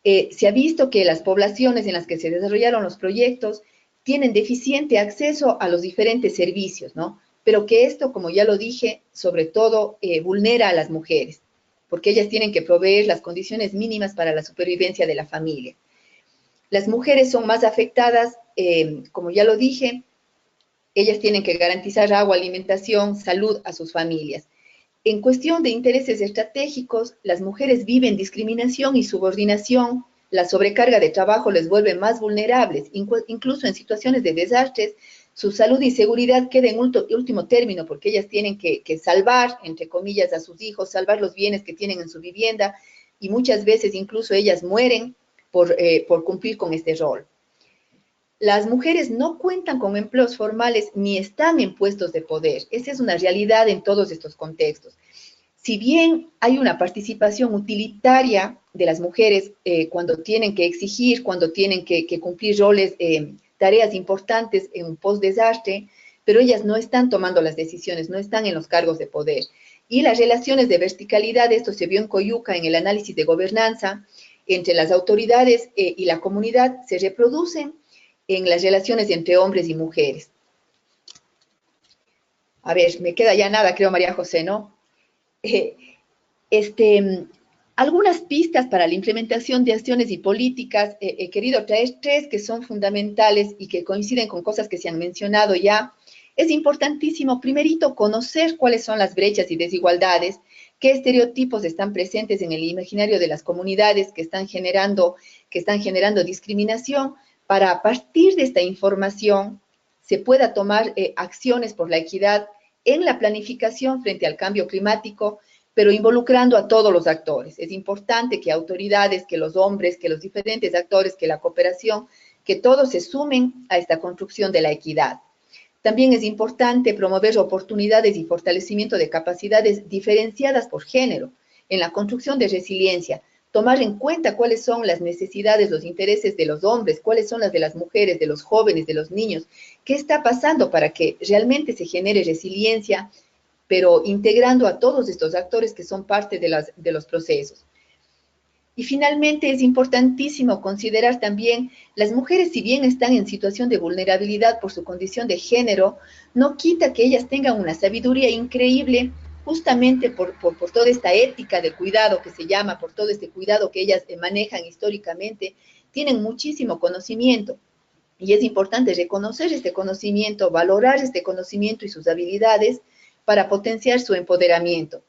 se ha visto que las poblaciones en las que se desarrollaron los proyectos tienen deficiente acceso a los diferentes servicios, ¿no? Pero que esto, como ya lo dije, sobre todo vulnera a las mujeres, porque ellas tienen que proveer las condiciones mínimas para la supervivencia de la familia. Las mujeres son más afectadas, como ya lo dije, ellas tienen que garantizar agua, alimentación, salud a sus familias. En cuestión de intereses estratégicos, las mujeres viven discriminación y subordinación. La sobrecarga de trabajo les vuelve más vulnerables, incluso en situaciones de desastres. Su salud y seguridad queda en último término porque ellas tienen que salvar, entre comillas, a sus hijos, salvar los bienes que tienen en su vivienda y muchas veces incluso ellas mueren por cumplir con este rol. Las mujeres no cuentan con empleos formales ni están en puestos de poder. Esa es una realidad en todos estos contextos. Si bien hay una participación utilitaria de las mujeres cuando tienen que exigir, cuando tienen que cumplir roles, tareas importantes en un post-desastre, pero ellas no están tomando las decisiones, no están en los cargos de poder. Y las relaciones de verticalidad, esto se vio en Coyuca en el análisis de gobernanza, entre las autoridades y la comunidad se reproducen en las relaciones entre hombres y mujeres. A ver, me queda ya nada, creo, María José, ¿no? Algunas pistas para la implementación de acciones y políticas, he querido traer 3 que son fundamentales y que coinciden con cosas que se han mencionado ya. Es importantísimo, primerito, conocer cuáles son las brechas y desigualdades, qué estereotipos están presentes en el imaginario de las comunidades que están generando discriminación, para a partir de esta información se pueda tomar acciones por la equidad en la planificación frente al cambio climático, pero involucrando a todos los actores. Es importante que autoridades, que los hombres, que los diferentes actores, que la cooperación, que todos se sumen a esta construcción de la equidad. También es importante promover oportunidades y fortalecimiento de capacidades diferenciadas por género en la construcción de resiliencia, tomar en cuenta cuáles son las necesidades, los intereses de los hombres, cuáles son las de las mujeres, de los jóvenes, de los niños, qué está pasando para que realmente se genere resiliencia, pero integrando a todos estos actores que son parte de los procesos. Y finalmente es importantísimo considerar también las mujeres, si bien están en situación de vulnerabilidad por su condición de género, no quita que ellas tengan una sabiduría increíble justamente por toda esta ética de cuidado que se llama, por todo este cuidado que ellas manejan históricamente, tienen muchísimo conocimiento. Y es importante reconocer este conocimiento, valorar este conocimiento y sus habilidades para potenciar su empoderamiento.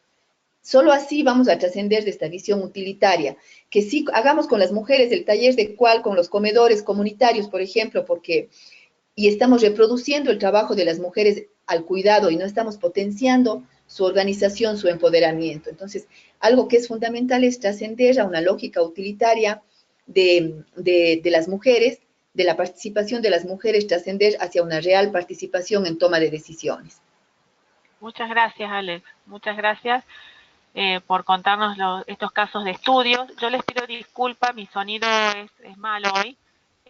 Solo así vamos a trascender de esta visión utilitaria, que sí hagamos con las mujeres el taller de cual, con los comedores comunitarios, por ejemplo, y estamos reproduciendo el trabajo de las mujeres al cuidado y no estamos potenciando su organización, su empoderamiento. Entonces, algo que es fundamental es trascender a una lógica utilitaria de las mujeres, de la participación de las mujeres, trascender hacia una real participación en toma de decisiones. Muchas gracias, Alex. Muchas gracias por contarnos estos casos de estudios. Yo les pido disculpas, mi sonido es malo hoy,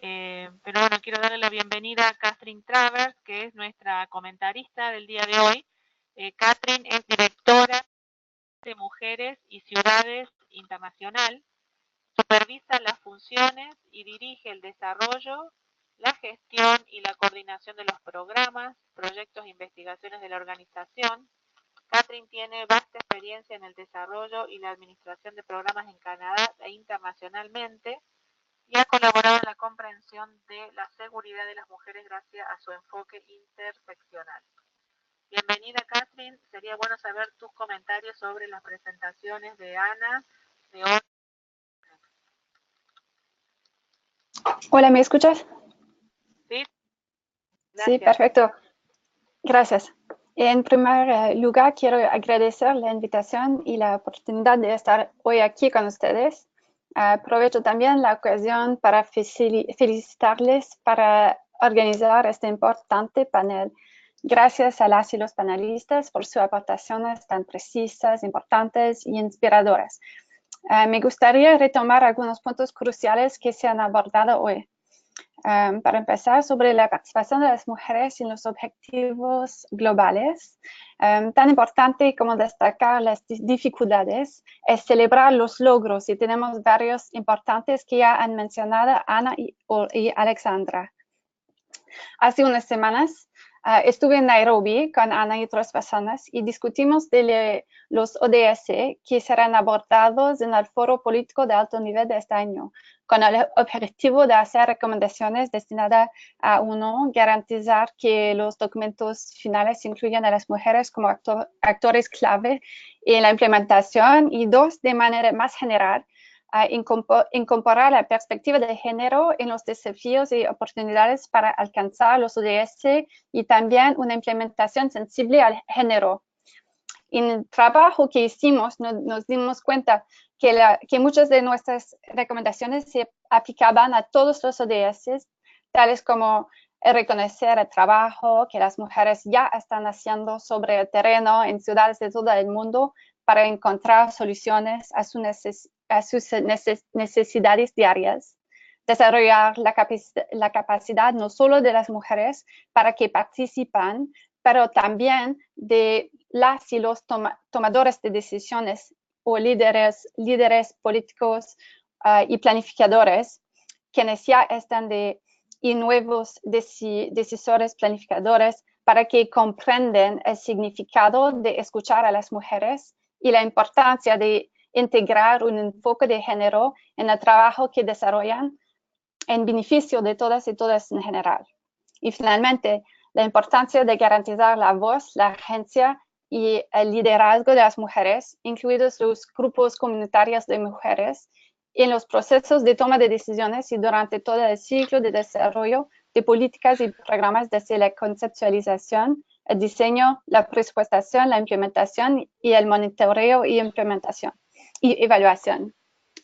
pero bueno, quiero darle la bienvenida a Catherine Travers, que es nuestra comentarista del día de hoy. Catherine es directora de Mujeres y Ciudades Internacional, supervisa las funciones y dirige el desarrollo, la gestión y la coordinación de los programas, proyectos e investigaciones de la organización. Catherine tiene vasta experiencia en el desarrollo y la administración de programas en Canadá e internacionalmente y ha colaborado en la comprensión de la seguridad de las mujeres gracias a su enfoque interseccional. Bienvenida, Catherine. Sería bueno saber tus comentarios sobre las presentaciones de Ana, de hoy. Hola, ¿me escuchas? Sí. Sí, perfecto. Gracias. En primer lugar, quiero agradecer la invitación y la oportunidad de estar hoy aquí con ustedes. Aprovecho también la ocasión para felicitarles para organizar este importante panel Gracias a las y los panelistas por sus aportaciones tan precisas, importantes y inspiradoras. Me gustaría retomar algunos puntos cruciales que se han abordado hoy. Para empezar, sobre la participación de las mujeres en los objetivos globales, tan importante como destacar las dificultades es celebrar los logros, y tenemos varios importantes que ya han mencionado Ana y Alexandra. Hace unas semanas estuve en Nairobi con Ana y otras personas y discutimos de los ODS que serán abordados en el foro político de alto nivel de este año, con el objetivo de hacer recomendaciones destinadas a, uno, garantizar que los documentos finales incluyan a las mujeres como actores clave en la implementación, y dos, de manera más general, incorporar la perspectiva de género en los desafíos y oportunidades para alcanzar los ODS, y también una implementación sensible al género. En el trabajo que hicimos nos dimos cuenta que muchas de nuestras recomendaciones se aplicaban a todos los ODS, tales como reconocer el trabajo que las mujeres ya están haciendo sobre el terreno en ciudades de todo el mundo para encontrar soluciones a sus necesidades diarias, desarrollar la capacidad no solo de las mujeres para que participen, pero también de las y los tomadores de decisiones o líderes políticos y planificadores, quienes ya están y nuevos decisores planificadores, para que comprendan el significado de escuchar a las mujeres y la importancia de integrar un enfoque de género en el trabajo que desarrollan en beneficio de todas y todas en general. Y finalmente, la importancia de garantizar la voz, la agencia y el liderazgo de las mujeres, incluidos los grupos comunitarios de mujeres, en los procesos de toma de decisiones y durante todo el ciclo de desarrollo de políticas y programas, desde la conceptualización, el diseño, la presupuestación, la implementación y el monitoreo y implementación y evaluación.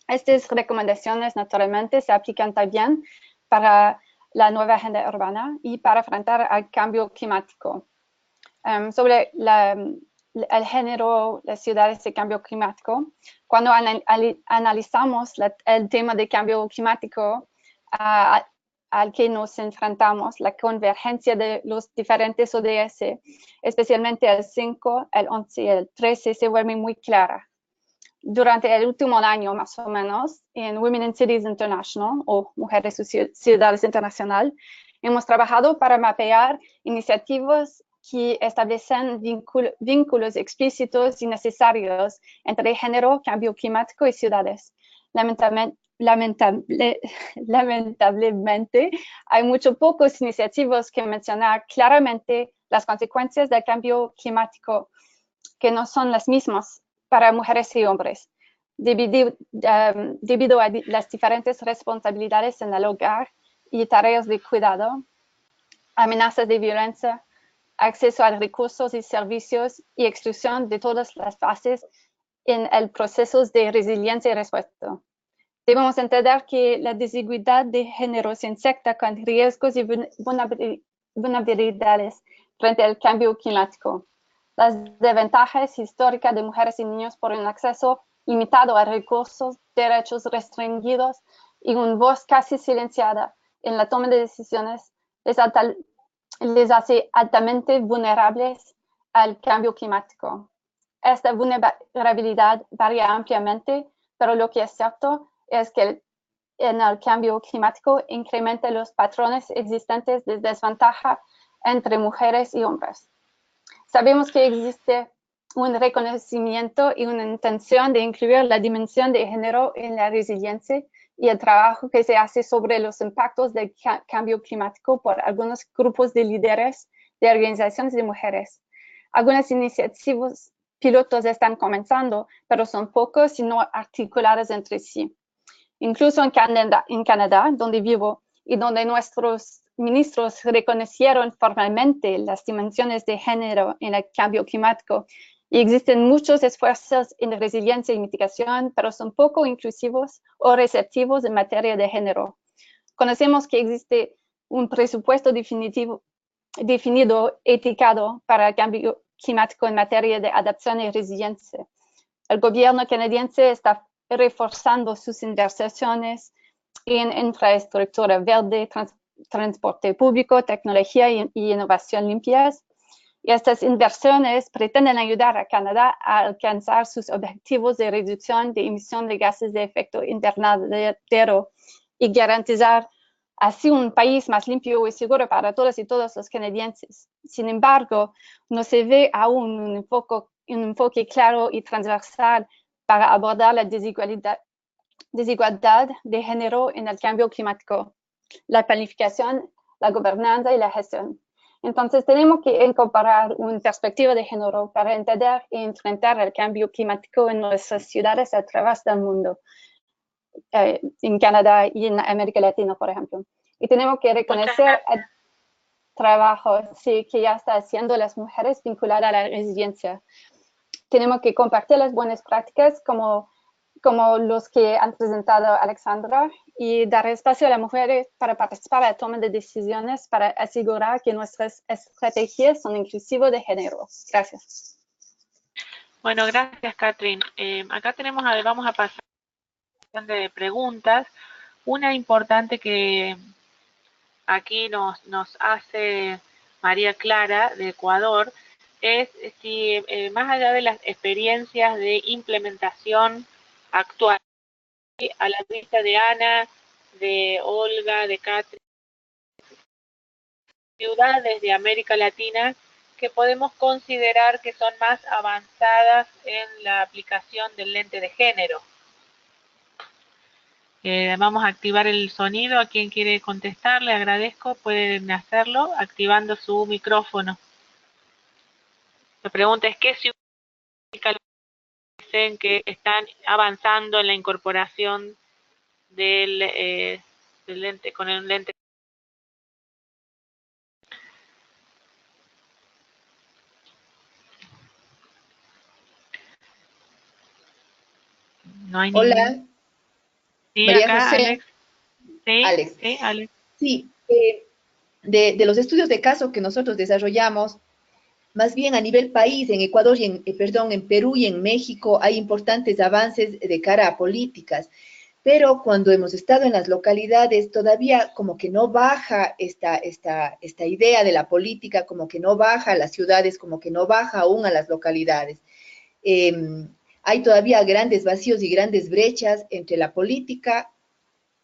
Estas recomendaciones naturalmente se aplican también para la nueva agenda urbana y para enfrentar al cambio climático. Sobre el género, las ciudades y el cambio climático, cuando analizamos el tema de cambio climático al que nos enfrentamos, la convergencia de los diferentes ODS, especialmente el 5, el 11 y el 13, se vuelve muy clara. Durante el último año, más o menos, en Women in Cities International, o Mujeres y Ciudades Internacional, hemos trabajado para mapear iniciativas que establecen vínculos explícitos y necesarios entre género, cambio climático y ciudades. Lamentablemente, hay pocas iniciativas que mencionan claramente las consecuencias del cambio climático, que no son las mismas para mujeres y hombres, debido a las diferentes responsabilidades en el hogar y tareas de cuidado, amenazas de violencia, acceso a recursos y servicios y exclusión de todas las fases en el proceso de resiliencia y respuesta. Debemos entender que la desigualdad de género se intersecta con riesgos y vulnerabilidades frente al cambio climático. Las desventajas históricas de mujeres y niños por un acceso limitado a recursos, derechos restringidos y una voz casi silenciada en la toma de decisiones les hace altamente vulnerables al cambio climático. Esta vulnerabilidad varía ampliamente, pero lo que es cierto es que en el cambio climático incrementa los patrones existentes de desventaja entre mujeres y hombres. Sabemos que existe un reconocimiento y una intención de incluir la dimensión de género en la resiliencia y el trabajo que se hace sobre los impactos del cambio climático por algunos grupos de líderes de organizaciones de mujeres. Algunas iniciativas pilotos están comenzando, pero son pocos y no articuladas entre sí. Incluso en Canadá, donde vivo y donde nuestros ministros reconocieron formalmente las dimensiones de género en el cambio climático, y existen muchos esfuerzos en resiliencia y mitigación, pero son poco inclusivos o receptivos en materia de género. Conocemos que existe un presupuesto definitivo definido, etiquetado para el cambio climático en materia de adaptación y resiliencia. El gobierno canadiense está reforzando sus inversiones en infraestructura verde, transporte público, tecnología y innovación limpias. Y estas inversiones pretenden ayudar a Canadá a alcanzar sus objetivos de reducción de emisión de gases de efecto invernadero y garantizar así un país más limpio y seguro para todas y todos los canadienses. Sin embargo, no se ve aún un enfoque claro y transversal para abordar la desigualdad de género en el cambio climático, la planificación, la gobernanza y la gestión. Entonces, tenemos que incorporar una perspectiva de género para entender y enfrentar el cambio climático en nuestras ciudades a través del mundo, en Canadá y en América Latina, por ejemplo. Y tenemos que reconocer el trabajo que ya están haciendo las mujeres vinculadas a la resiliencia. Tenemos que compartir las buenas prácticas como los que han presentado Alexandra y dar espacio a las mujeres para participar en la toma de decisiones para asegurar que nuestras estrategias son inclusivas de género. Gracias. Bueno, gracias, Catherine. Acá vamos a pasar a la de preguntas. Una importante que aquí nos hace María Clara de Ecuador es si más allá de las experiencias de implementación actual, a la vista de Ana, de Olga, de Catherine, ciudades de América Latina que podemos considerar que son más avanzadas en la aplicación del lente de género. Vamos a activar el sonido. A quien quiere contestar, le agradezco. Pueden hacerlo activando su micrófono. La pregunta es: ¿qué ciudades dicen que están avanzando en la incorporación del lente, con el lente? No hay Hola, ningún. Sí, María acá, José. Alex. Sí, Alex. sí, Alex. Sí, de los estudios de caso que nosotros desarrollamos, más bien a nivel país, en Ecuador y en Perú y en México hay importantes avances de cara a políticas, pero cuando hemos estado en las localidades todavía como que no baja esta idea de la política, como que no baja a las ciudades, como que no baja aún a las localidades. Hay todavía grandes vacíos y grandes brechas entre la política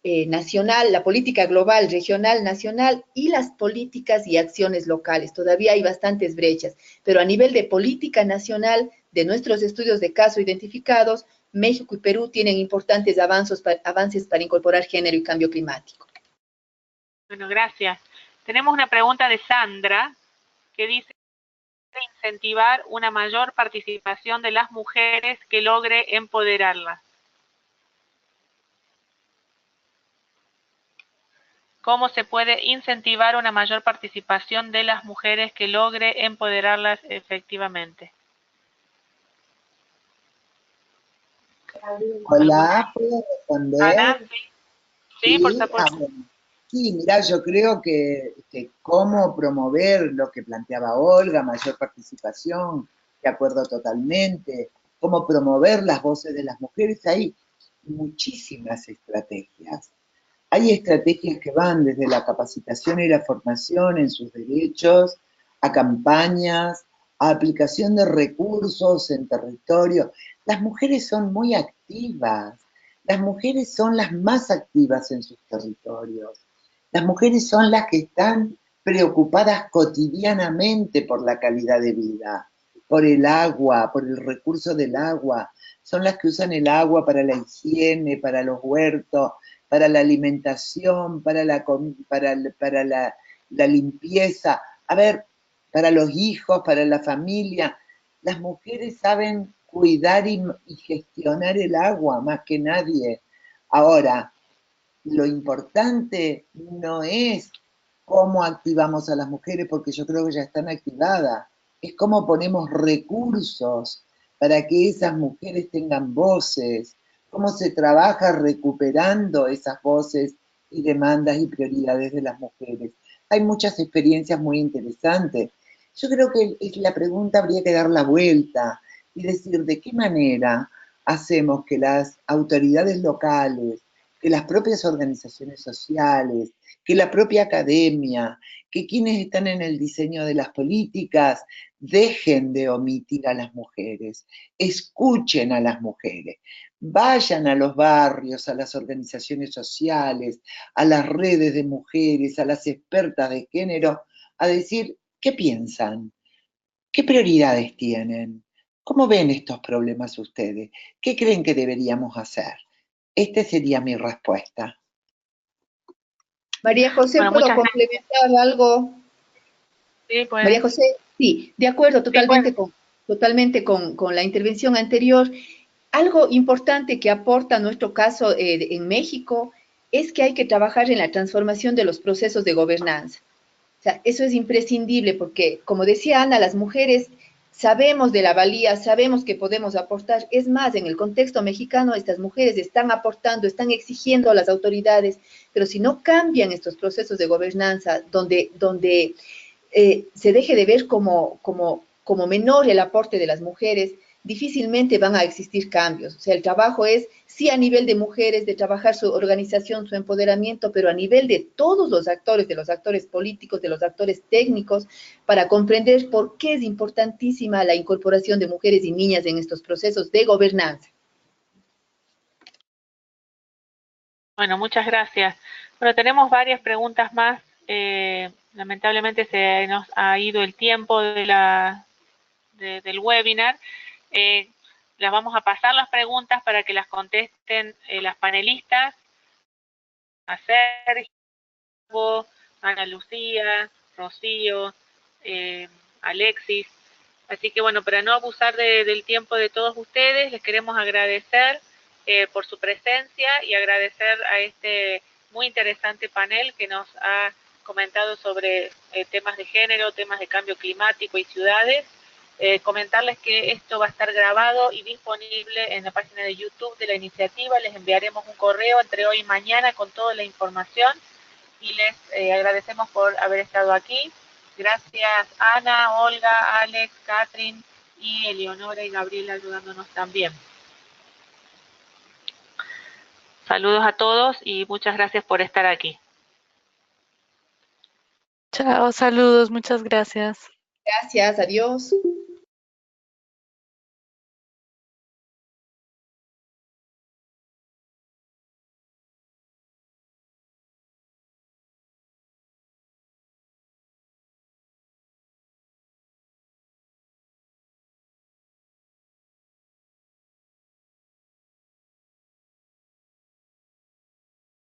nacional, la política global, regional, nacional y las políticas y acciones locales. Todavía hay bastantes brechas, pero a nivel de política nacional, de nuestros estudios de caso identificados, México y Perú tienen importantes avances para incorporar género y cambio climático. Bueno, gracias. Tenemos una pregunta de Sandra que dice: incentivar una mayor participación de las mujeres que logre empoderarlas. ¿Cómo se puede incentivar una mayor participación de las mujeres que logre empoderarlas efectivamente? Hola, ¿puedo responder? Ana, sí, por supuesto. Bueno. Sí, mira, yo creo que cómo promover lo que planteaba Olga, mayor participación, de acuerdo totalmente, cómo promover las voces de las mujeres, hay muchísimas estrategias. Hay estrategias que van desde la capacitación y la formación en sus derechos, a campañas, a aplicación de recursos en territorio. Las mujeres son muy activas, las mujeres son las más activas en sus territorios. Las mujeres son las que están preocupadas cotidianamente por la calidad de vida, por el agua, por el recurso del agua. Son las que usan el agua para la higiene, para los huertos, para la alimentación, para la limpieza, a ver, para los hijos, para la familia. Las mujeres saben cuidar y gestionar el agua más que nadie. Ahora, lo importante no es cómo activamos a las mujeres, porque yo creo que ya están activadas, es cómo ponemos recursos para que esas mujeres tengan voces, cómo se trabaja recuperando esas voces y demandas y prioridades de las mujeres. hay muchas experiencias muy interesantes. Yo creo que la pregunta habría que dar la vuelta y decir de qué manera hacemos que las autoridades locales, que las propias organizaciones sociales, que la propia academia, que quienes están en el diseño de las políticas dejen de omitir a las mujeres, escuchen a las mujeres, vayan a los barrios, a las organizaciones sociales, a las redes de mujeres, a las expertas de género, a decir qué piensan, qué prioridades tienen, cómo ven estos problemas ustedes, qué creen que deberíamos hacer. Esta sería mi respuesta. María José, Bueno, ¿puedo muchas gracias. complementar algo? Sí, pues. María José, sí, de acuerdo totalmente, pues. con la intervención anterior. Algo importante que aporta nuestro caso en México es que hay que trabajar en la transformación de los procesos de gobernanza. O sea, eso es imprescindible porque, como decía Ana, las mujeres sabemos de la valía, sabemos que podemos aportar. Es más, en el contexto mexicano, estas mujeres están aportando, están exigiendo a las autoridades, pero si no cambian estos procesos de gobernanza, donde se deje de ver como menor el aporte de las mujeres, difícilmente van a existir cambios. O sea, el trabajo es, sí, a nivel de mujeres, de trabajar su organización, su empoderamiento, pero a nivel de todos los actores, de los actores políticos, de los actores técnicos, para comprender por qué es importantísima la incorporación de mujeres y niñas en estos procesos de gobernanza. Bueno, muchas gracias. Bueno, tenemos varias preguntas más. Lamentablemente se nos ha ido el tiempo del webinar. Las vamos a pasar las preguntas para que las contesten las panelistas. A Sergio, Ana Lucía, Rocío, Alexis. Así que bueno, para no abusar del tiempo de todos ustedes, les queremos agradecer por su presencia y agradecer a este muy interesante panel que nos ha comentado sobre temas de género, temas de cambio climático y ciudades. Comentarles que esto va a estar grabado y disponible en la página de YouTube de la iniciativa. Les enviaremos un correo entre hoy y mañana con toda la información y les agradecemos por haber estado aquí. Gracias Ana, Olga, Alex, Catherine y Eleonora y Gabriela ayudándonos también. Saludos a todos y muchas gracias por estar aquí. Chao, saludos, muchas gracias. Gracias, adiós.